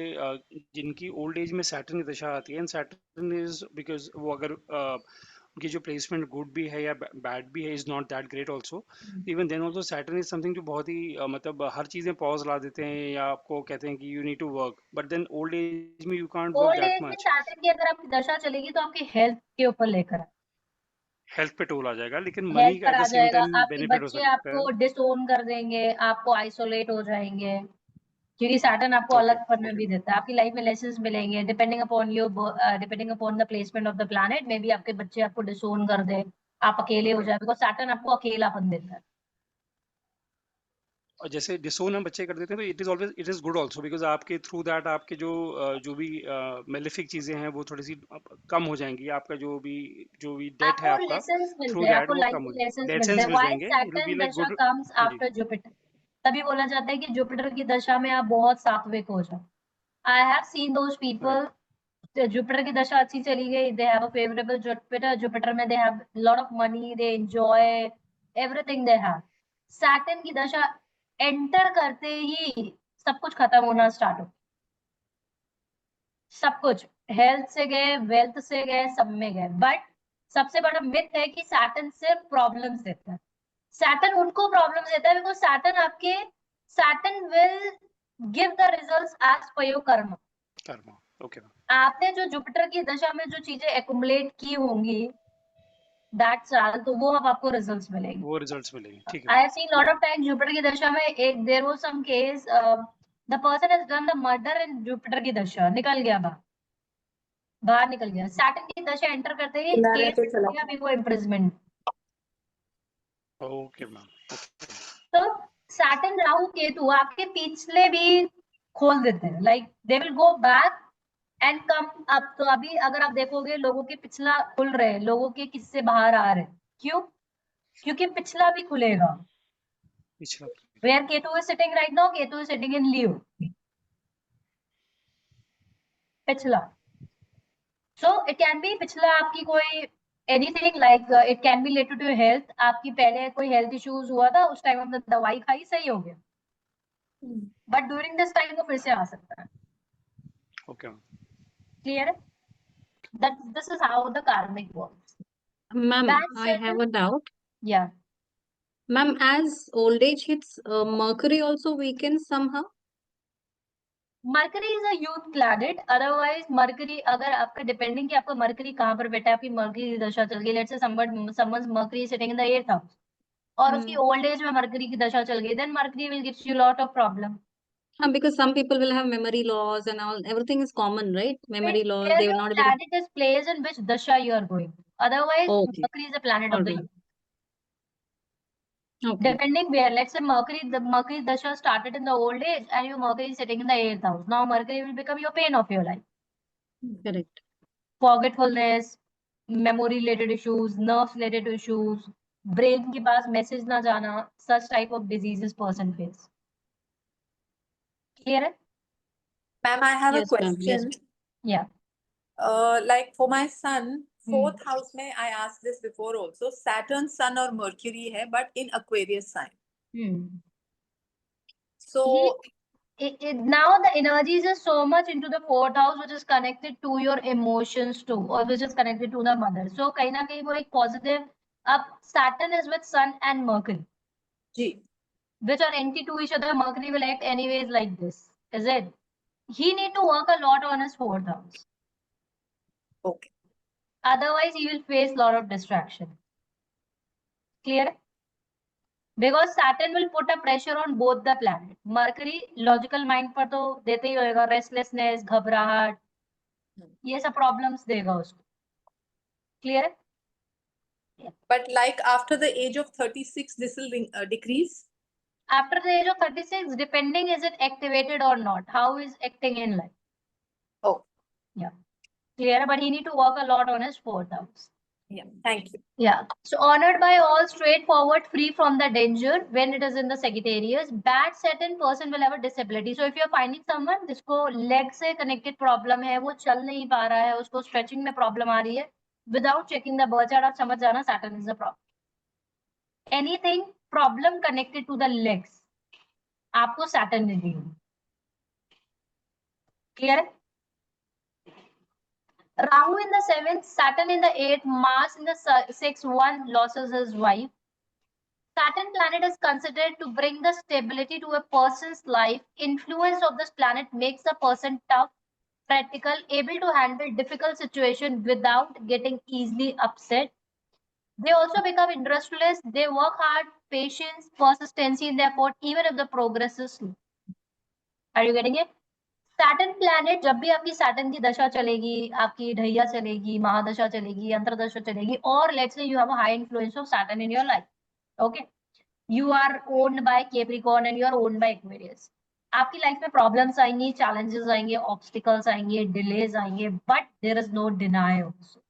जिनकी ओल्ड एज में सैटर्न की दशा आती है एंड सैटर्न इज बिकॉज वो अगर उनकी जो प्लेसमेंट गुड भी है या बैड भी है is not that great also, even then also Saturn is something जो बहुत ही मतलब हर चीजें पॉज ला देते हैं या आपको कहते हैं कि you need to work, but then old age में you can't work old that age में मच। सैटर्न की अगर आपकी दशा चलेगी तो आपकी हेल्थ के ऊपर लेकर है, हेल्थ पे टोल आ जाएगा, लेकिन हेल्थ मनी का पर एट आ द सेम जाएगा। टाइम आपके बेनिफिट हो बच्चे सकता है। आपको डिसोन कर देंगे, आपको आइसोलेट हो जाएंगे, क्योंकि सैटर्न आपको ओके अलग करना ओके भी देता है। आपकी लाइफ में लेसन्स मिलेंगे depending upon your depending upon the placement of the planet. May be आपके बच्चे आपको डिसोन कर दे, आप अकेले हो जाए, बिकॉज सैटर्न आपको अकेलापन देता है। और जैसे डिसोन हम बच्चे कर देते हैं तो it is always it is good also because आपके थ्रू दैट आपके जो भी मेलिफिक चीजें हैं वो थोड़ी सी कम हो जाएंगी, आपका जो भी डेट है आपको आपका लेसन्स थ्रू मिलते हैं, दैट आपको वो लाइफ कम में हो लेसन्स जाएंगे, मिलते हैं। लेसन्स मिल व्हाई जाएंगे, it will be Saturn like दशा गुड। कम्स जी आफ्टर जुपिटर, तभी बोला जाता है कि जुपिटर की दशा में आप बहुत सात्विक हो जाओ। I have seen those people, Jupiter की दशा अच्छी चली गई, they have a favourable Jupiter, Jupiter में they have lot of money, they enjoy everything they have. Saturn की दशा एंटर करते ही सब कुछ खत्म होना स्टार्ट हो, सब कुछ, हेल्थ से गए, वेल्थ से गए, सब में गए। बट सबसे बड़ा मिथ है कि सैटर्न सिर्फ प्रॉब्लम्स देता है। सैटर्न उनको प्रॉब्लम्स देता है because Saturn will give the results as per your karma. Karma okay. आपने जो जुपिटर की दशा में जो चीजें एक्युमुलेट की होंगी दैट साल, तो वो अब आपको रिजल्ट्स मिलेंगे। वो रिजल्ट्स मिलेंगे, ठीक है I have seen lot ma'am. Of time Jupiter की दशा में, एक there was some case, the person has done the murder in Jupiter की दशा, निकल गया बाहर निकल गया। सैटर्न की दशा एंटर करते ही केस गया, अभी वो इम्प्रिजमेंट। Okay ma'am. तो सैटर्न, राहु, केतु आपके पिछले भी खोल देते हैं, like they will go back and come up. तो अभी अगर आप देखोगे लोगों के पिछला खुल रहे हैं, लोगों के किस्से बाहर आ रहे हैं, क्यों? क्योंकि पिछला भी खुलेगा। पिछला where Ketu is sitting right now, Ketu is sitting in Leo, पिछला। सो इट कैन बी पिछला आपकी कोई anything, like it can be related to health. आपकी पहले कोई हेल्थ इश्यूज हुआ था, उस टाइम आपने दवाई खाई, सही हो गया, बट ड्यूरिंग दिस टाइम वो फिर से आ सकता है। Okay ma'am. क्लियर है? This is how the karmic works. Ma'am, Bad I have Saturn, a doubt. yeah. Ma'am, as old age hits, Mercury also weakens somehow? Mercury is a youth planet, otherwise mercury अगर आपका depending कि आपका mercury कहाँ पर बैठा है, आपकी mercury की दशा चल गई, let's say someone mercury sitting in the 8th house और उसकी ओल्ड एज में मरकरी की दशा चल गई, then Mercury will gives you lot of problem. Because some people will have memory loss and all. Everything is common, right? Memory loss. Where They will your not able to. planet is placed in which dasha you are going. Otherwise, Okay. Mercury is a planet of the Alright. youth. Okay. Depending where, let's say the Mercury dasha started in the old age and your Mercury is sitting in the 8th house. Now Mercury will become your pain of your life. Correct. Forgetfulness, memory related issues, nerves related issues, brain के पास message ना जाना, such type of diseases person face. Clear है? Ma'am, I have a Yes, ma'am. Yes. question. Yeah. Like for my son, 4th house में I asked this before also. Saturn, Sun और Mercury है, but in Aquarius sign. So Now the energies is so much into the 4th house, which is connected to your emotions too, or which is connected to the mother. So कहीं ना कहीं वो एक positive. अब Saturn is with Sun and Mercury, ji. which are anti to each other. Mercury will act anyways like this, is it? He need to work a lot on his 4th house. Okay. Otherwise, he will face a lot of distraction. Clear? Because Saturn will put a pressure on both the planet. Mercury logical mind पर तो देते ही होएगा, restlessness, घबराहट, ये सब problems देगा उसको. Clear? Yeah. But like after the age of 36, this will decrease? After the age of 36, depending is it activated or not, how is acting in life. Oh. Yeah. Clear? But he need to work a lot on his 4th house. Yeah, thank you. Yeah. So honored by all, straightforward, free from the danger when it is in the Sagittarius. Bad Saturn person will have a disability. So if you are finding someone जिसको leg से connected problem है, वो चल नहीं पा रहा है, उसको stretching में problem आ रही है, without checking the birth chart आप समझ जाना Saturn is the problem. Anything problem connected to the legs, आपको Saturn ने दी. Clear? Rahu in the 7th, Saturn in the 8th, Mars in the 6th, one loses his wife. Saturn planet is considered to bring the stability to a person's life. Influence of this planet makes a person tough, practical, able to handle difficult situations without getting easily upset. They also become industrialists. They work hard, patience, persistency in their effort, even if the progress is slow. Are you getting it? Saturn planet, जब भी आपकी Saturn की दशा चलेगी, आपकी ढैया चलेगी, महादशा चलेगी, अंतरदशा चलेगी, or let's say you have a high influence of Saturn in your life. Okay. You are owned by Capricorn and you are owned by Aquarius. आपकी लाइफ में प्रॉब्लम्स आएंगी, चैलेंजेस आएंगे, ऑब्स्टिकल्स आएंगे, डिलेज आएंगे, but there is no deny also.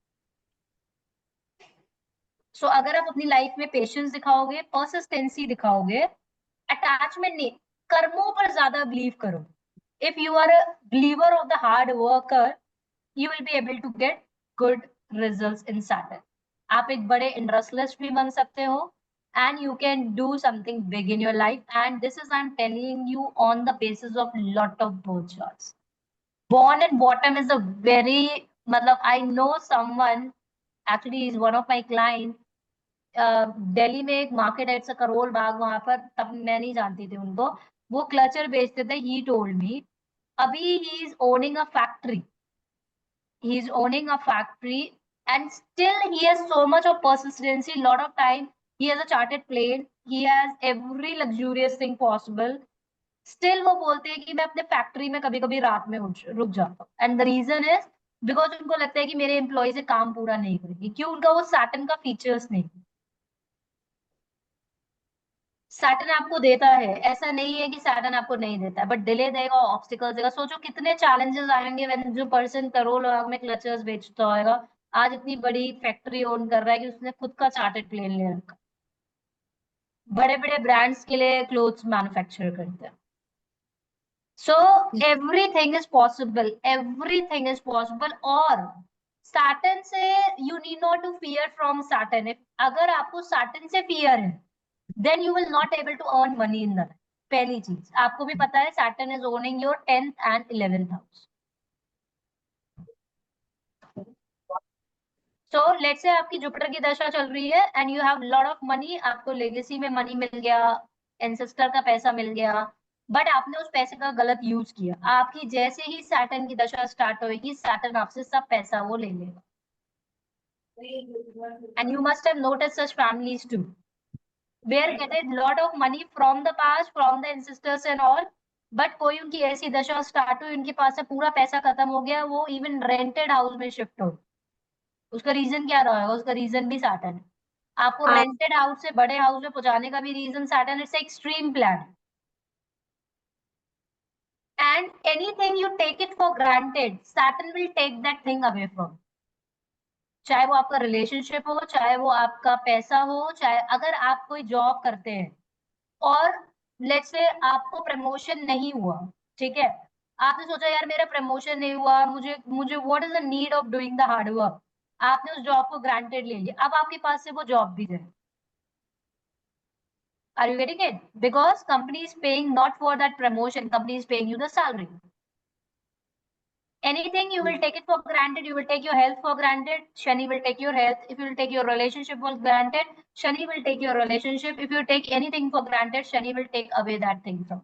So अगर आप अपनी life में पेशेंस दिखाओगे, परसिस्टेंसी दिखाओगे, अटैचमेंट नहीं, कर्मों पर ज्यादा बिलीव करो. If you are a believer of the hard worker, you will be able to get good results in Saturn. आप एक बड़े इंडस्ट्रियलिस्ट भी बन सकते हो, and you can do something big in your life, and this is I'm telling you on the basis of lot of birth charts. Born and bottom is a very I know someone, actually is one of my clients. Delhi में एक market है, it's अ करोल बाग, वहां पर तब मैं नहीं जानती थी उनको, वो क्लचर बेचते थे. ही टोल्ड मी अभी he is owning a factory. He is owning a factory and still he has so much of persistency. Lot of time he has a chartered plane, he has every luxurious thing possible. Still वो बोलते हैं कि मैं अपने factory में कभी कभी रात में रुक जाता हूँ. And the reason is because उनको लगता है कि मेरे एम्प्लॉय से काम पूरा नहीं करेगी. क्यों? उनका वो सैटर्न का फीचर्स नहीं. सैटर्न आपको देता है, ऐसा नहीं है कि सैटर्न आपको नहीं देता है, बट डिले देगा, ऑब्स्टिकल्स देगा. सोचो कितने चैलेंजेस आएंगे व्हेन जो पर्सन करोड़ में क्लचर्स बेचता होगा, आज इतनी बड़ी फैक्ट्री ओन कर रहा है कि उसने खुद का चार्टर्ड प्लेन ले रखा, बड़े बड़े ब्रांड्स के लिए क्लोथ्स मैन्युफैक्चर करते हैं. So everything is possible, everything is possible. और सैटर्न से you need not to fear from Saturn. अगर आपको सैटर्न से फियर है, then you will not able to earn money in the life. पहली चीज आपको भी पता है, Saturn is owning your 10th and 11th house. So let's say आपकी जुपिटर की दशा चल रही है and you have lot of money, आपको लेगेसी में मनी मिल गया, एंसेस्टर का पैसा मिल गया, बट आपने उस पैसे का गलत यूज किया। आपकी जैसे ही सैटर्न की दशा स्टार्ट होगी, सैटर्न आपसे सब पैसा वो ले लेगा। And you must have notice such families to where gated lot of money from the past, from the ancestors and all, but कोई उनकी ऐसी दशा स्टार्ट हुई, उनके पास से पूरा पैसा खत्म हो गया, वो इवन रेंटेड हाउस में शिफ्ट हो। उसका रीजन क्या रहेगा? उसका रीजन भी सैटर्न है। आपको आप रेंटेड हाउस से बड़े हाउस में पहुंचाने का भी reason Saturn, it's extreme plan. And anything you take it for granted, Saturn will take that thing away from. चाहे वो आपका रिलेशनशिप हो, चाहे वो आपका पैसा हो, चाहे अगर आप कोई जॉब करते हैं और लेट्स से आपको प्रमोशन नहीं हुआ, ठीक है, आपने सोचा यार मेरा प्रमोशन नहीं हुआ, मुझे मुझे what is the need of doing the hard work, आपने उस जॉब को ग्रांटेड ले लिया, अब आपके पास से वो जॉब भी है। Are you getting it? Because company is paying not for that promotion, company is paying you the salary. Anything you will take it for granted, you will take your health for granted, Shani will take your health. If you will take your relationship for granted, Shani will take your relationship. If you take anything for granted, Shani will take away that thing from.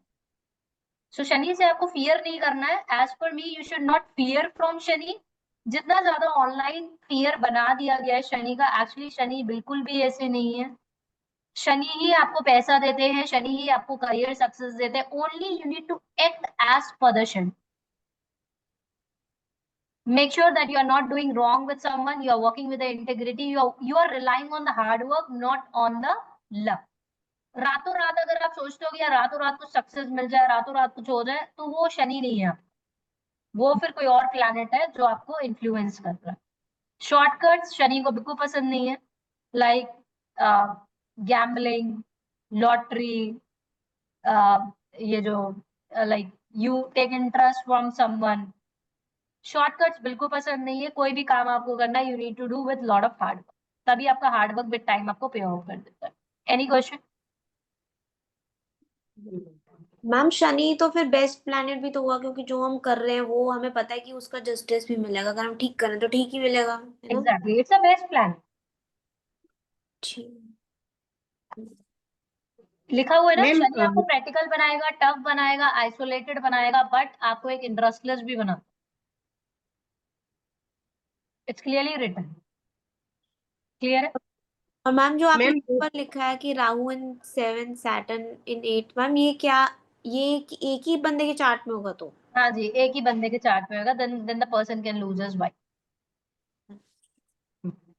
So Shani से आपको fear नहीं करना है। As per me, you should not fear from Shani. जितना ज्यादा online fear बना दिया गया है शनि का, एक्चुअली शनि बिल्कुल भी ऐसे नहीं है। शनि ही आपको पैसा देते हैं, शनि ही आपको करियर सक्सेस देते हैं। Only you need to act as per the Shani. Make sure that you are not doing wrong with someone, you are working with the integrity, you are relying on the hard work, not on the luck. रातों रात अगर आप सोचते हो कि यार रातों रात कुछ सक्सेस मिल जाए, रातों रात कुछ हो जाए, तो वो शनि नहीं है, वो फिर कोई और प्लैनेट है जो आपको इन्फ्लुएंस कर रहा है। शॉर्टकट्स शनि को बिल्कुल पसंद नहीं है, लाइक गैम्बलिंग, लॉटरी, ये जो like you take interest from someone, shortcuts बिल्कुल पसंद नहीं है। कोई भी काम आपको करना है, you need to do with lot of hard work, तभी आपका हार्ड वर्क विद टाइम आपको पे ऑफ कर देता है। Any question? मैम शनि तो फिर बेस्ट प्लैनेट भी तो हुआ, क्योंकि जो हम कर रहे हैं वो हमें पता है कि उसका जस्टिस भी मिलेगा। अगर हम ठीक करें तो ठीक ही मिलेगा, है ना? Exactly, it's a best plan. लिखा हुआ है ना, मैम शनि आपको प्रैक्टिकल बनाएगा, टफ बनाएगा, आइसोलेटेड बनाएगा, बट आपको एक इंटरेस्टलेस भी बना। It's clearly written. क्लियर है? और मैम जो आपने मैम ऊपर लिखा है कि राहु इन 7 सैटर्न इन 8, मैम ये क्या, ये एक ही बंदे के चार्ट में होगा तो? हाँ जी, एक ही बंदे के चार्ट में होगा, then the person can lose his wife.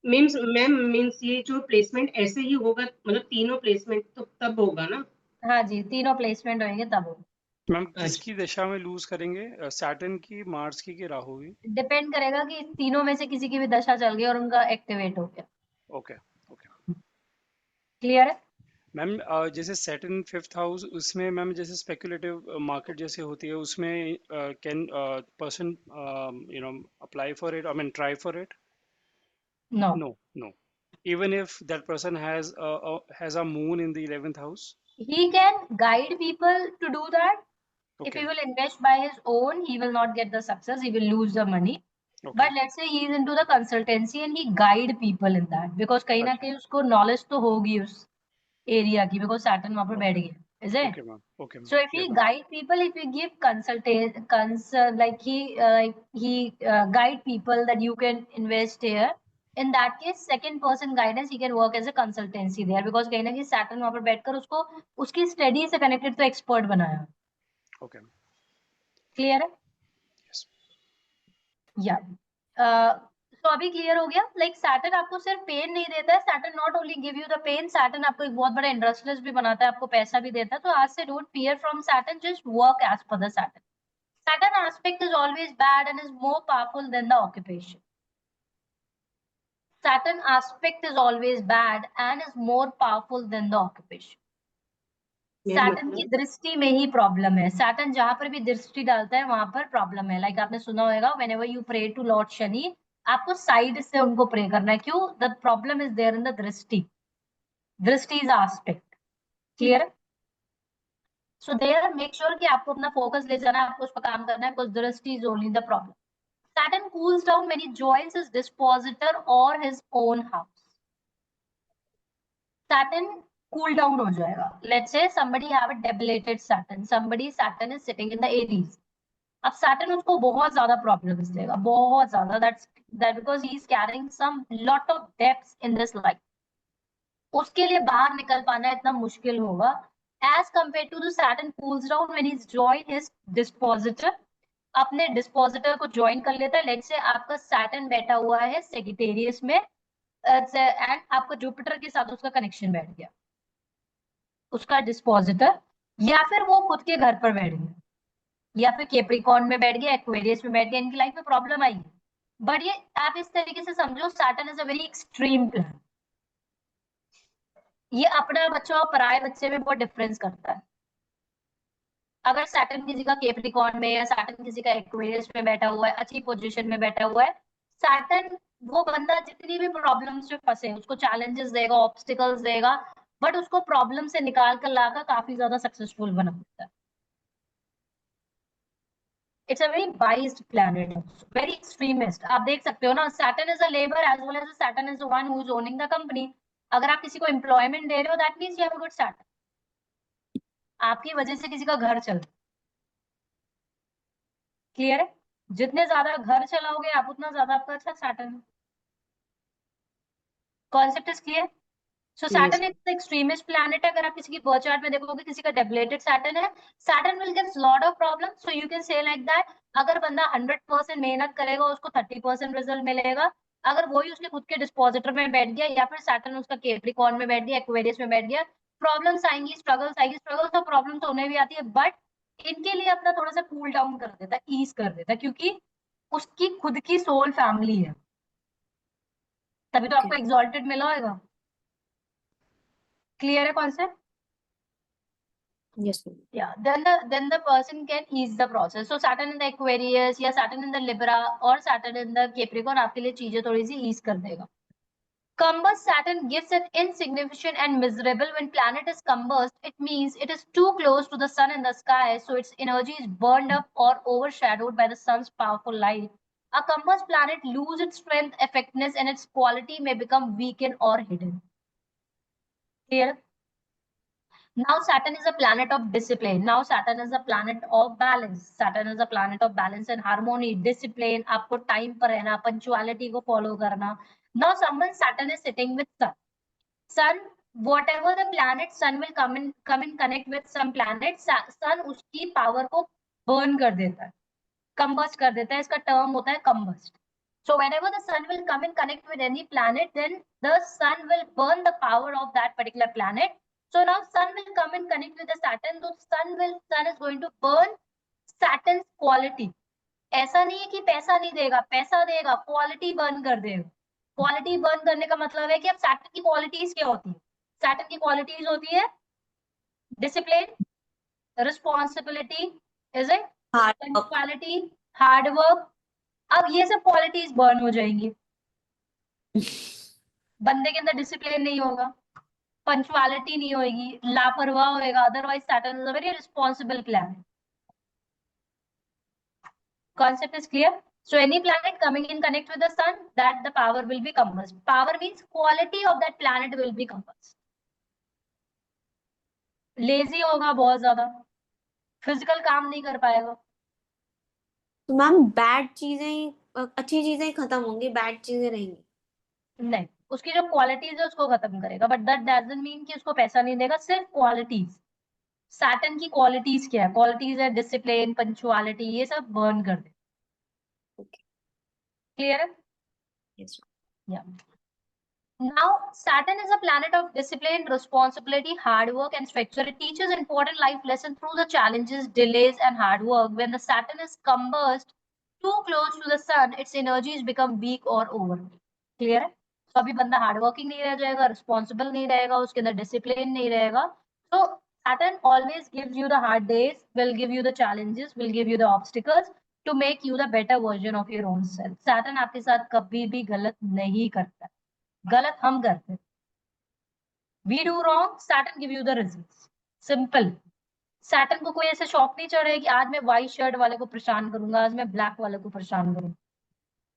Means ma'am means ये जो प्लेसमेंट ऐसे ही होगा, मतलब तीनों प्लेसमेंट तो तब होगा ना? हाँ जी, तीनों प्लेसमेंट होंगे तब होगा। मैम किसकी दशा में लूज करेंगे, सैटर्न की, मार्स की, राहु की? डिपेंड करेगा कि तीनों में से किसी की भी दशा चल गई और उनका एक्टिवेट हो गया। ओके ओके क्लियर है? मैम जैसे सैटर्न 5th हाउस, उसमें मैम जैसे स्पेकुलेटिव मार्केट जैसे होती है, उसमें can person you know apply for it, I mean try for it? No No, no. Even if that person has a moon in the 11th house. he can guide people to do that. If Okay. he will invest by his own, he will not get the success, he will lose the money. Okay. But let's say he is into the consultancy and he guide people in that, because कहीं ना अच्छा। कहीं उसको knowledge तो होगी उस area की, because Saturn वहां पर बैठ गया, is it? Okay, ma'am. Okay, ma'am. So if he Yeah, ma'am. guide people, if he give like he guide people that you can invest here, in that case second person guidance, he can work as a consultancy there, because कहीं ना कहीं Saturn वहां पर बैठकर उसको उसकी study से connected तो एक्सपर्ट बनाया। Okay. क्लियर है? Yes. या तो अभी क्लियर हो गया। लाइक सैटर्न आपको सिर्फ पेन नहीं देता है, Saturn not only give you the pain, Saturn आपको एक बहुत बड़ा इंडस्ट्रियलिस भी बनाता है, आपको पैसा भी देता है। तो आज से don't fear from Saturn, just work as per the Saturn. Saturn aspect is always bad and is more powerful than the occupation. Saturn aspect is always bad and is more powerful than the occupation. Saturn की दृष्टि में ही problem है। Saturn जहां पर भी दृष्टि डालता है वहां पर प्रॉब्लम है। लाइक आपने सुना होगा, whenever you pray to Lord Shani, आपको साइड से उनको प्रे करना है। क्यों? The problem is there in the drishti. Drishti is aspect. Clear? So there make sure कि आपको अपना फोकस ले जाना है, आपको उस पर काम करना है, बिकॉज दृष्टि is only the problem. Saturn cools down when he joins his dispositor or his own house. Saturn cool down हो जाएगा. Let's say somebody have a debilitated Saturn. Saturn is sitting in the Aries. अब Saturn उसको बहुत ज्यादा problems देगा, बहुत ज्यादा. That because he is carrying some lot of depths in this life. उसके लिए बाहर निकल पाना इतना मुश्किल होगा. As compared to the Saturn cools down when he's joined his dispositor. अपने डिस्पोजिटर को ज्वाइन कर लेता है. लेट्स से आपका सैटर्न बैठा हुआ है सेगिटेरियस में एंड आपका जुपिटर के साथ उसका कनेक्शन बैठ गया, उसका डिस्पोजिटर, या फिर वो खुद के घर पर बैठ गया, या फिर कैप्रिकॉर्न में बैठ गया, एक्वेरियस में बैठ गया. इनकी लाइफ में प्रॉब्लम आई है. बट ये आप इस तरीके से समझो, Saturn is a very extreme plan. ये अपना बच्चा और पराये बच्चे में बहुत डिफरेंस करता है. अगर सैटर्न किसी का कैप्रिकॉर्न में या सैटर्न किसी का एक्वेरियस में बैठा हुआ है, अच्छी पोजीशन में बैठा हुआ है, सैटर्न वो बंदा जितनी भी प्रॉब्लम्स में फंसे उसको चैलेंजेस देगा, ऑब्स्टिकल्स देगा, बट उसको प्रॉब्लम से निकाल कर लाकर काफी ज्यादा सक्सेसफुल बना सकता है. It's a very biased planet, very extremist. आप देख सकते हो ना, Saturn is a labour as well as Saturn is the one who is owning the company. अगर आप किसी को एम्प्लॉयमेंट दे रहे हो, that means you have a good Saturn. आपकी वजह से किसी का घर चल रहा है. क्लियर है? जितने ज्यादा घर चलाओगे आप, उतना ज्यादा आपका अच्छा सैटर्न है. Concept is clear? So Saturn is the extremist planet. अगर आप किसी की बर्थ चार्ट में देखोगे किसी का डेबिलेटेड सैटर्न है, Saturn will gives lot of problem. So you can say like that, अगर बंदा 100% मेहनत करेगा उसको 30% रिजल्ट मिलेगा. अगर वही उसके खुद के डिस्पोजिटर में बैठ गया, या फिर सैटर्न उसका कैप्रिकॉर्न में बैठ गया, एक्वेरियस में बैठ गया, प्रॉब्लम्स आएंगी, स्ट्रगल्स आएंगी. स्ट्रगल्स तो प्रॉब्लम्स होने भी आती है, बट इनके लिए अपना थोड़ा सा कूल डाउन कर देता है, ईज कर देता है, क्योंकि उसकी खुद की सोल फैमिली है. तभी तो आपको एक्सॉल्टेड मिला होगा. क्लियर है concept? Yes. Yeah, then the person can ease the process. So Saturn in the Aquarius या Saturn in the Libra और Saturn in the Capricorn आपके लिए चीजें थोड़ी सी ease कर देगा. Combust Saturn gives it insignificant and miserable. When planet is combust, it means it is too close to the sun in the sky, so its energy is burned up or overshadowed by the sun's powerful light. A combust planet loses its strength, effectiveness, and its quality may become weakened or hidden. Clear? Now Saturn is a planet of discipline. Now Saturn is a planet of balance. Saturn is a planet of balance and harmony, discipline. आपको time पर रहना, punctuality को follow करना. Now someone Saturn is sitting with Sun. Sun, whatever the planet, Sun will come in connect with some planet. Sun उसकी power को burn कर देता है, combust कर देता है. इसका term होता है combust. So whenever the Sun will come in connect with any planet, then the Sun will burn the power of that particular planet. So now Sun will come and connect with the Saturn. So Sun is going to burn Saturn's quality. ऐसा नहीं है कि पैसा नहीं देगा, पैसा देगा, quality burn कर देगा. क्वालिटी बर्न करने का मतलब है कि अब सैटर्न की क्वालिटीज क्या होती है? सैटर्न की क्वालिटीज होती है discipline, responsibility, is it, punctuality, hard work. अब ये सब क्वालिटीज बर्न हो जाएंगी. बंदे के अंदर डिसिप्लिन नहीं होगा, पंक्चुअलिटी नहीं होगी, लापरवाह होएगा. Otherwise Saturn is a very responsible planet. Concept is clear? So any planet coming in connect with the sun, that the power will be combust. Power means quality of that planet will be combust. Lazy होगा बहुत ज्यादा, physical काम नहीं कर पाएगा. तो ma'am bad चीजें ही, अच्छी चीजें ही खत्म होंगी, बैड चीजें रहेंगी? नहीं, उसकी जो क्वालिटीज है उसको खत्म करेगा, बट दैट डजंट मीन कि उसको पैसा नहीं देगा. सिर्फ क्वालिटीज. सैटर्न की क्वालिटीज क्या है? क्वालिटीज है डिसिप्लिन, पंक्चुअलिटी, ये सब बर्न कर दे. क्लियर है? Yes. Yeah. Now, Saturn is a planet of discipline, responsibility, hard work, and structure. It teaches important life lessons through the challenges, delays, and hard work. When the Saturn is combust too close to the sun, its energies become weak or over. Clear है? तो अभी बंदा hard working नहीं रह जाएगा, responsible नहीं रहेगा, उसके अंदर डिसिप्लिन नहीं रहेगा. So Saturn always gives you the hard days, will give you the challenges, will give you the obstacles to make you the better version of your own self. Saturn आपके साथ कभी भी गलत नहीं करता. गलत हम करते. We do wrong, Saturn give you the results. Simple. Saturn को कोई ऐसे शौक नहीं चढ़ रहा है कि आज मैं व्हाइट शर्ट वाले को परेशान करूंगा, आज मैं ब्लैक वाले को परेशान करूंगा.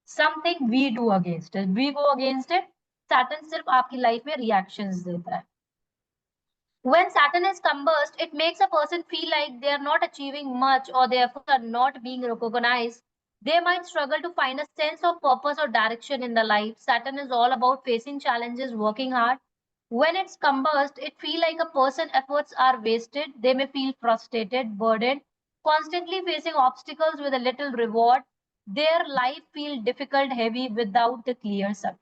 Something we do against it, we go against it. Saturn सिर्फ आपकी लाइफ में रिएक्शंस देता है। When Saturn is combust, it makes a person feel like they are not achieving much or their efforts are not being recognized. They might struggle to find a sense of purpose or direction in their life. Saturn is all about facing challenges, working hard. When it's combust, it feels like a person's efforts are wasted. They may feel frustrated, burdened, constantly facing obstacles with a little reward. Their life feels difficult, heavy without the clear success.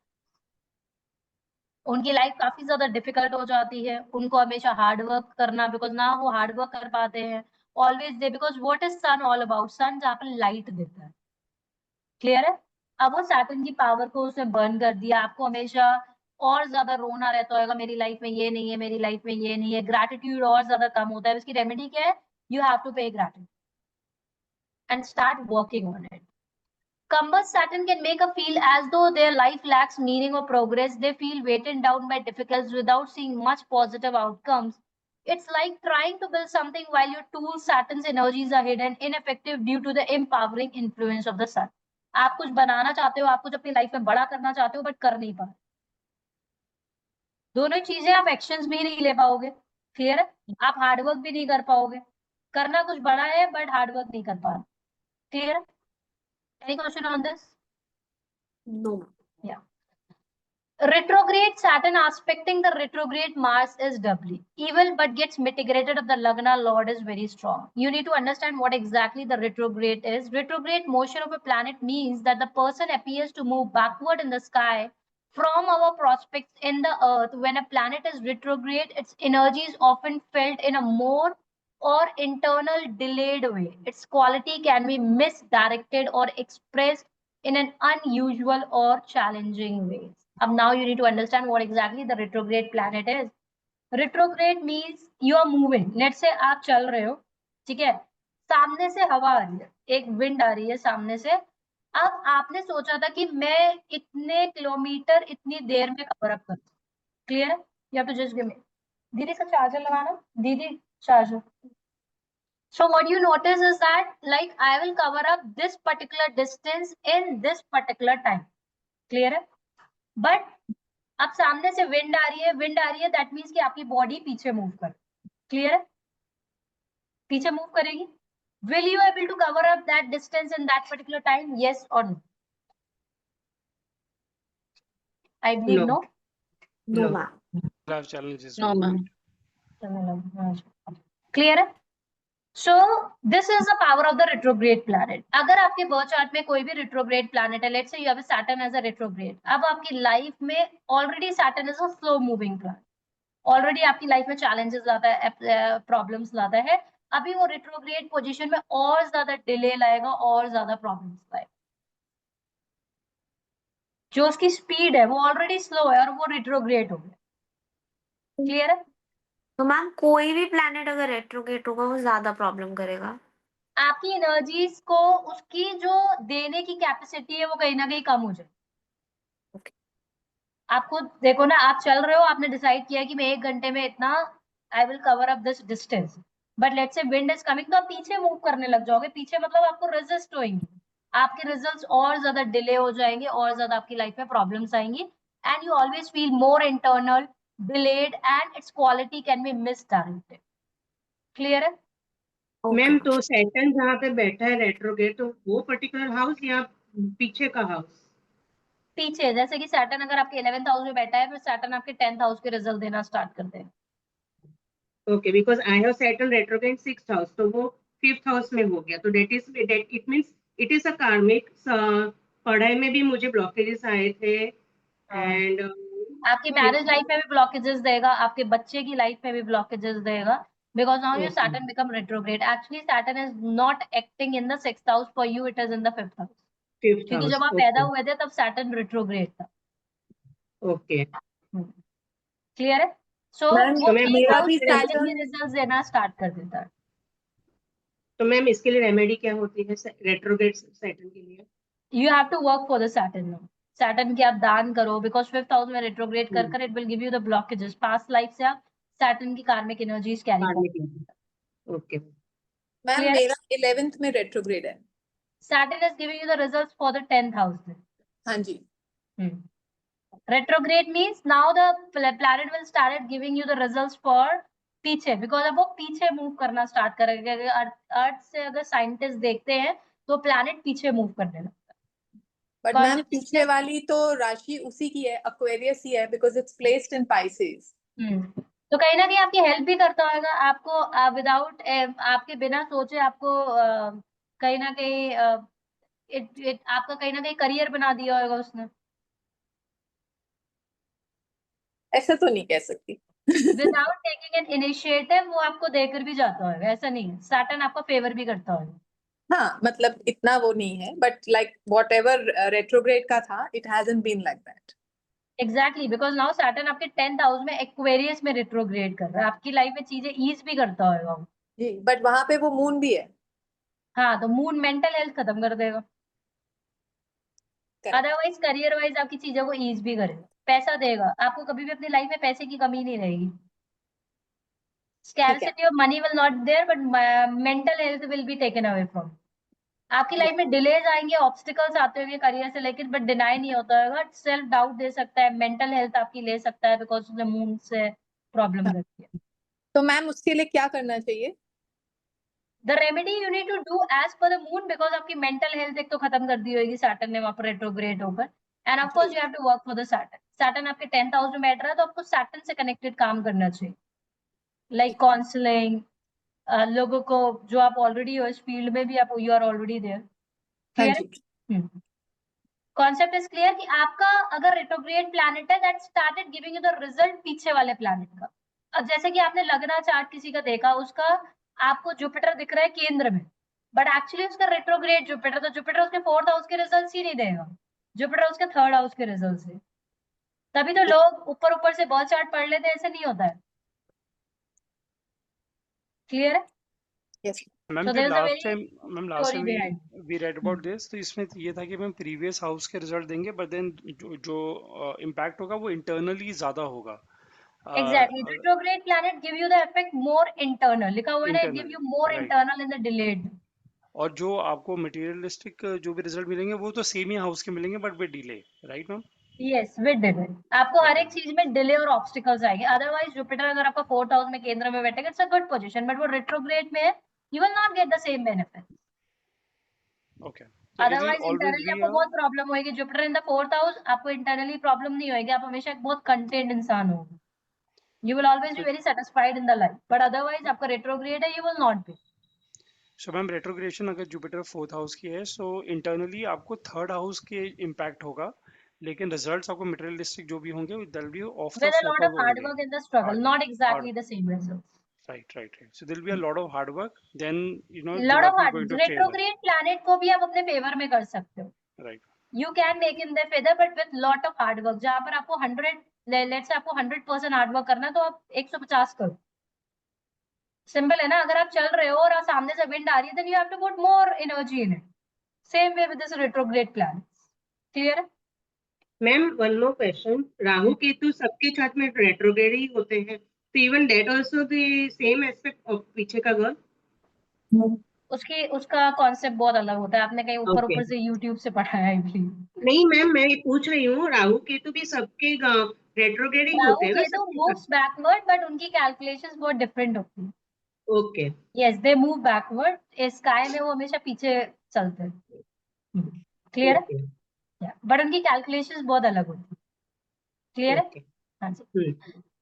उनकी life काफी ज्यादा difficult हो जाती है, उनको हमेशा hard work करना, because ना वो हार्ड वर्क कर पाते हैं always they, because what is sun all about, sun जहाँ पर लाइट देता है। क्लियर है? अब वो सैटर्न की पावर को उसने बर्न कर दिया, आपको हमेशा और ज्यादा रोना रहता होगा, मेरी लाइफ में ये नहीं है, मेरी लाइफ में ये नहीं है, ग्रैटिट्यूड और ज्यादा कम होता है। इसकी रेमेडी क्या है? यू हैव टू पे gratitude and start working on it. Combust Saturn can make a feel as though their life lacks meaning or progress. They feel weighted down by difficulties without seeing much positive outcomes. It's like trying to build something while your tool Saturn's energies are hidden, ineffective due to the empowering influence of the sun. आप कुछ बनाना चाहते हो, आप कुछ अपनी life में बड़ा करना चाहते हो, बट कर नहीं पा रहे। दोनों चीजें, आप एक्शंस भी नहीं ले पाओगे। क्लियर है? आप हार्डवर्क भी नहीं कर पाओगे, करना कुछ बड़ा है बट हार्डवर्क नहीं कर पा रहे। क्लियर है? Any question on this? No. Yeah. Retrograde Saturn aspecting the retrograde Mars is doubly evil, but gets mitigated if the Lagna Lord is very strong. You need to understand what exactly the retrograde is. Retrograde motion of a planet means that the person appears to move backward in the sky from our prospects in the Earth. When a planet is retrograde, its energy is often felt in a more or internal delayed way. Its quality can be misdirected or expressed in an unusual or challenging ways. Now you need to understand what exactly the retrograde planet is. Retrograde means you are moving. Let's say आप चल रहे हो, ठीक है, सामने से हवा आ रही है, एक विंड आ रही है सामने से। अब आपने सोचा था कि मैं इतने किलोमीटर इतनी देर में कवर अप करूँ। क्लियर है? You have to just give me. दीदी का चार्जर लगाना, दीदी charger. So what you notice is that, like, I will cover up this particular distance in this particular time. Clear है? But अब सामने से wind आ रही है, that means कि आपकी body पीछे move कर। Clear है? पीछे move करेगी। Will you able to cover up that distance in that particular time? Yes or no? I believe no. No, No. ma'am. Have challenges. No, ma'am. Clear है? So this is the power of the retrograde planet. अगर आपके birth chart में कोई भी retrograde planet है, let's say you have a Saturn as a retrograde, अब आपकी life में already Saturn is a slow moving planet, already आपकी लाइफ में challenges लाता है, problems लाता है, अभी वो retrograde position में और ज्यादा delay लाएगा, और ज्यादा problems लाएगा। जो उसकी speed है वो already slow है और वो retrograde हो गया। Clear है? तो मैम कोई भी प्लैनेट अगर रेट्रोग्रेड होगा वो ज्यादा प्रॉब्लम करेगा। आपकी एनर्जीज को उसकी जो देने की कैपेसिटी है वो कहीं ना कहीं कम हो जाए। Okay. आपको देखो ना, आप चल रहे हो, आपने डिसाइड किया कि मैं 1 घंटे में इतना I will cover up this distance, but let's say wind is coming, तो आप पीछे मूव करने लग जाओगे। पीछे मतलब आपको रेजिस्ट होएंगे, आपके रिजल्ट्स और ज्यादा डिले हो जाएंगे, और ज्यादा आपकी लाइफ में प्रॉब्लम्स आएंगी, and you always feel more internal delayed and its quality can be misdirected. Clear है? मैम तो सैटर्न जहाँ पे बैठा है रेट्रोग्रेड, तो वो पर्टिकुलर हाउस या पीछे का हाउस? पीछे, जैसे कि सैटर्न अगर आपके 11th हाउस में बैठा है, फिर सैटर्न आपके 10th हाउस के रिजल्ट देना स्टार्ट कर देगा। Okay, because I have Saturn retrograde 6th house, तो वो 5th हाउस में हो गया, तो that it means it is a कार्मिक। पढ़ाई में भी मुझे ब्लॉकेजेस आए थे, एंड आपकी मैरिज लाइफ में भी ब्लॉकेजेस देगा, आपके बच्चे की लाइफ में भी ब्लॉकेजेस देगा, because now your Saturn become retrograde. Actually Saturn is not acting in the 6th house for you, it is in the 5th house, क्योंकि जब आप पैदा हुए थे तब सैटर्न रेट्रोग्रेड था। ओके, क्लियर है? सो वो मेरा भी Saturn रिजल्ट्स देना स्टार्ट कर देता है। तो मैम इसके लिए रेमेडी क्या होती है रेट्रोग्रेड सैटर्न के लिए? You have to work for the Saturn now. Saturn की आप दान करो, बिकॉज 5th हाउस में रेट्रोग्रेड कर it will give you the blockages. Past life से आप सैटर्न की कार्मिक एनर्जीज कैरी कर। ओके मैम, मेरा 11th में रेट्रोग्रेड है। Saturn is giving you the results for the 10th house. हाँ जी. Retrograde means now the planet will start giving you the results for पीछे, because अब वो पीछे मूव करना स्टार्ट करेगा. अर्थ से अगर साइंटिस्ट देखते हैं तो प्लैनेट पीछे मूव करने लगता है. बट मैम पीछे वाली तो राशि उसी की है, एक्वेरियस ही है, because it's placed in Pisces. तो कहीं ना कहीं आपकी हेल्प भी करता होगा आपको, विदाउट आपके बिना सोचे आपको कहीं ना कहीं आपका कहीं ना कहीं करियर बना दिया होगा उसने. ऐसा तो नहीं कह सकती. विदाउट टेकिंग एन इनिशिएटिव वो आपको देकर भी जाता होगा, ऐसा नहीं है. सैटर्न आपका फेवर भी करता होगा. हाँ, मतलब इतना वो नहीं है, but like whatever retrograde का था, it hasn't been like that. Exactly, because now Saturn आपके 10th हाउस में एक्वेरियस में रिट्रोग्रेड कर रहा है. आपकी लाइफ में चीजें ईज भी करता होगा वो. जी, बट वहां पे वो मून भी है. हाँ, तो मून मेंटल हेल्थ खत्म कर देगा. Correct. अदरवाइज करियर वाइज आपकी चीजों को ईज भी करेगा, पैसा देगा आपको. कभी भी अपनी लाइफ में पैसे की कमी नहीं रहेगी. Scarcity of money will not there, but mental health will be taken away from. आपकी लाइफ में डिलेज आएंगे, ऑब्स्टिकल्स आते होंगे करियर से, लेकिन बट डिनाई नहीं होता होगा. सेल्फ डाउट दे सकता है, मेंटल हेल्थ आपकी ले सकता है, बिकॉज उसने मून से प्रॉब्लम करती है. तो मैम उसके लिए क्या करना चाहिए? The remedy you need to do as per the moon, because आपकी मेंटल हेल्थ एक तो खत्म कर दी होगी सैटर्न ने वहां पर रेट्रोग्रेड होकर. And of course you have to work for the Saturn. Saturn आपके 10th हाउस में बैठ रहा है, तो आपको सैटर्न से कनेक्टेड काम करना चाहिए, लाइक काउंसलिंग. लोगों को जो आप ऑलरेडी हो इस फील्ड में भी, आप you are already there. Clear? Concept is clear कि आपका अगर रेट्रोग्रेड प्लैनेट है that started giving you the result पीछे वाले प्लैनेट का. अब जैसे कि आपने लगना चार्ट किसी का देखा, उसका आपको जुपिटर दिख रहा है केंद्र में, बट एक्चुअली उसका रेट्रोग्रेड जुपिटर, तो जुपिटर उसके 4th हाउस के रिजल्ट्स ही नहीं देगा. जुपिटर उसके 3rd हाउस के रिजल्ट्स है. तभी तो लोग ऊपर ऊपर से बहुत चार्ट पढ़ लेते हैं, ऐसे नहीं होता है. क्लियर है? Yes. मैम So जो there is a last very time story behind. We read about this, तो इसमें ये था कि मैम प्रीवियस हाउस के रिजल्ट देंगे, बट देन जो इम्पैक्ट होगा वो इंटरनली ज्यादा होगा. Exactly. Retrograde planet give you the effect more internal. लिखा हुआ है ना, it give Internal, you more right. internal in the delayed. और जो आपको मटेरियलिस्टिक जो भी रिजल्ट मिलेंगे वो तो सेम ही हाउस के मिलेंगे, but with delay, right ma'am? Yes, with delay. आपको हर Okay. एक चीज में डिले और ऑब्स्टिकल्स आएंगे. अदरवाइज जुपिटर अगर आपका 4th हाउस में केंद्र में बैठेगा, it's a good position, but वो रेट्रोग्रेड में है, you will not get the same benefit. Okay. So it will otherwise always internally be आपको a बहुत प्रॉब्लम होगी. Jupiter in the 4th house, आपको इंटरनली प्रॉब्लम नहीं होगी. आप हमेशा एक बहुत कंटेंट इंसान होगे. You will always be very satisfied in the life, but otherwise आपका रेट्रोग्रेड है, you will not be. So ma'am retrogression अगर जुपिटर 4th हाउस की है, सो इंटरनली आपको 3rd हाउस के इम्पैक्ट होगा, लेकिन रिजल्ट्स आपको मटेरियलिस्टिक जो भी होंगे that will be of the With a lot 4th of house hard only. work in the struggle, Hard, not exactly hard. the same results. Right. So there will be a lot of hard work. Then the Lot of work is hard. going to favor. Retrograde planet को भी आप अपने favour में कर सकते हो. Right. You can make in their favor, but with lot of hard work. जहाँ पर आपको let's say आपको 100% हार्ड वर्क करना है, तो आप 150 करो. सिंपल है ना. अगर आप चल रहे हो और सामने से विंड आ रही है, then you have to put more energy in it. Same way with this retrograde planet. Clear? Ma'am one more question. Rahu Ketu सबके चार्ट में रेट्रोग्रेड ही होते हैं, तो even that also the same aspect of पीछे का घर? उसका कॉन्सेप्ट बहुत अलग होता है. आपने कहीं ऊपर Okay. ऊपर से यूट्यूब से पढ़ा है, आई बिलीव. नहीं मैम, मैं ये पूछ रही हूँ, राहु केतु भी सबके रेट्रोग्रेड ही होते हैं ना केतु सबके मूव्स बैकवर्ड, बट उनकी कैलकुलेशंस बहुत डिफरेंट होती है. Okay. Yes, they move backward. Sky में वो हमेशा पीछे चलते हैं. क्लियर है? बट उनकी कैलकुलेशंस बहुत अलग होती है. क्लियर है? हाँ जी.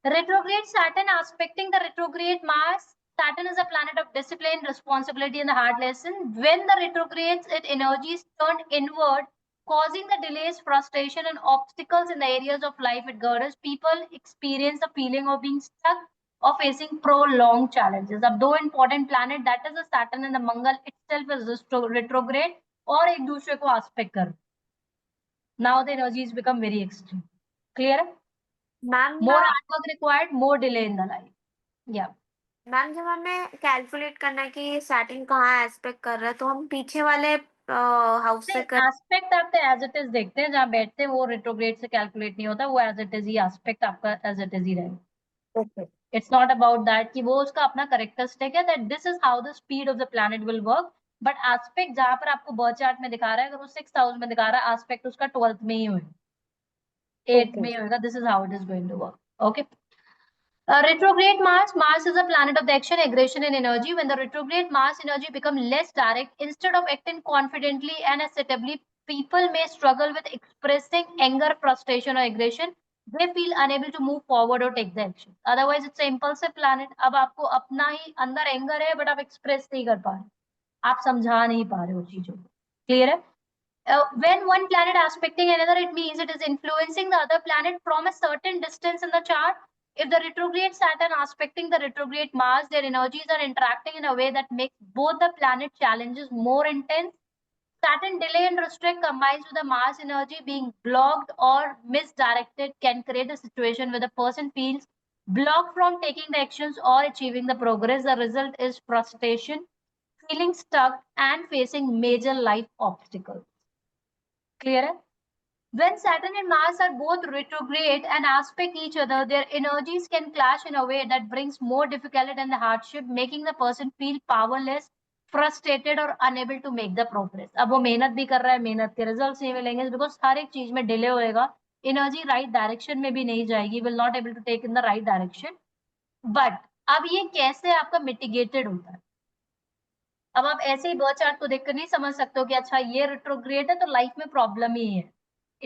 Retrograde Saturn aspecting the retrograde Mars. Saturn is a planet of discipline, responsibility, and the hard lesson. When the retrogrades, its energies turn inward, causing the delays, frustration, and obstacles in the areas of life it governs. People experience the feeling of being stuck or facing prolonged challenges. अब दो important planet, that is the Saturn and the Mangal itself is retrograde और एक दूसरे को aspect कर. Now the energies become very extreme. Clear? Ma'am More hard work required, more delay in the life. Yeah. Ma'am जब हमें calculate करना है कि सैटर्न कहाँ एस्पेक्ट कर रहा है, तो हम पीछे वाले हाउस से कर. एस्पेक्ट आप एज इट इज देखते हैं, जहाँ बैठते हैं वो रेट्रोग्रेड से कैलकुलेट नहीं होता. वो एज इट इज ही एस्पेक्ट आपका एज इट इज ही रहेगा. Okay. It's not about that कि वो उसका अपना करेक्टरिस्टिक है, that this is how the speed of the planet will work. But aspect जहां पर आपको बर्थ चार्ट में दिखा रहा है, अगर वो 6th हाउस में दिखा रहा है, एस्पेक्ट उसका 12th में ही होगा, 8th में ही होगा. This is how it is going to work. Okay. Retrograde Mars. Mars is a planet of the action, aggression, and energy. When the retrograde Mars energy becomes less direct, instead of acting confidently and assertively, people may struggle with expressing anger, frustration, or aggression. They feel unable to move forward or take the action. Otherwise, it's an impulsive planet. अब आपको अपना ही अंदर anger है, but आप express नहीं कर पा रहे, आप समझा नहीं पा रहे हो चीजों को. क्लियर है? When one planet aspecting another, it means it is influencing the other planet from a certain distance in the chart. If the retrograde Saturn aspecting the retrograde Mars, their energies are interacting in a way that makes both the planet challenges more intense. Saturn delay and restrict combines with the Mars energy being blocked or misdirected can create a situation where the person feels blocked from taking the actions or achieving the progress. The result is frustration, feeling stuck, and facing major life obstacles. Clear? When Saturn and Mars are both retrograde and aspect each other, their energies can clash in a way that brings more difficulty and hardship, making the person feel powerless, frustrated or unable to make the progress. अब वो मेहनत भी कर रहा है, मेहनत के results नहीं मिलेंगे बिकॉज हर एक चीज में डिले होएगा, एनर्जी राइट डायरेक्शन में भी नहीं जाएगी, will not able to take in the right direction. But अब ये कैसे आपका मिटिगेटेड होता है? अब आप ऐसे ही बर्थ चार्ट को देखकर नहीं समझ सकते हो कि अच्छा ये रिट्रोग्रेड है तो लाइफ में प्रॉब्लम ही है.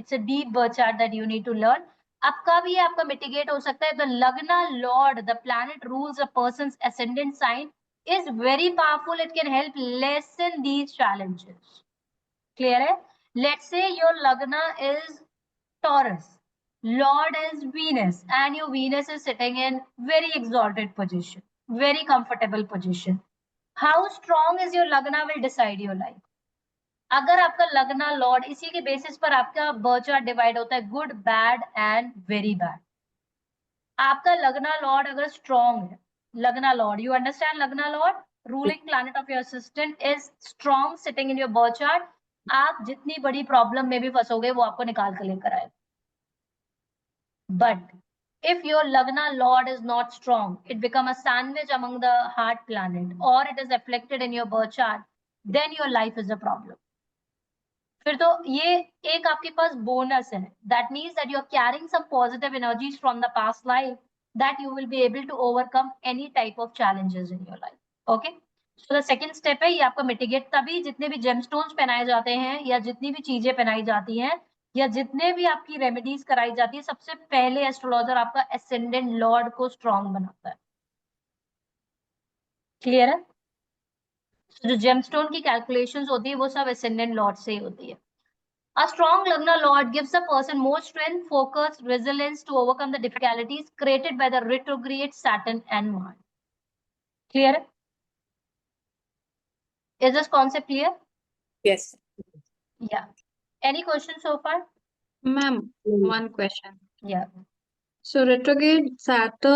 It's a deep birth chart that you need to learn. अब कब ये आपका mitigate हो सकता है? The Lagna Lord, the planet rules a person's ascendant sign, is very powerful. It can help lessen these challenges. Clear है? Let's say your Lagna is Taurus, Lord is Venus, and your Venus is sitting in very exalted position, very comfortable position. How strong is your Lagna will decide your life. अगर आपका लग्ना Lord, इसी के basis पर आपका birth chart divide होता है good, bad and very bad. आपका लग्ना लॉर्ड अगर स्ट्रॉन्ग है, लग्ना लॉर्ड, यू अंडरस्टैंड, लग्ना Lord ruling planet of your assistant is strong sitting in your birth chart, आप जितनी बड़ी प्रॉब्लम में भी फंसोगे वो आपको निकाल कर लेकर आएगा. But if your lagna lord is not strong, it become a sandwich among the heart planet or it is afflicted in your birth chart, then your life is a problem. फिर तो ये एक आपके पास बोनस है. That means that you are carrying some positive energies from the past life that you will be able to overcome any type of challenges in your life. Okay, so the second step है ये आपका mitigate. तभी जितने भी gemstones पहनाए जाते हैं या जितनी भी चीजें पहनाई जाती हैं या जितने भी आपकी रेमेडीज कराई जाती है, सबसे पहले एस्ट्रोलॉजर आपका एसेंडेंट लॉर्ड को स्ट्रॉन्ग बनाता है. क्लियर है? जो जेमस्टोन की कैलकुलेशंस होती है वो सब एसेंडेंट लॉर्ड से ही होती है. A strong Lagna Lord gives a person more strength, focus, resilience to overcome the difficulties created by the retrograde Saturn and Mars. Clear? Is this concept clear? Yes. Yeah. Any questions so far? Ma'am, one question. Yeah. So retrograde Saturn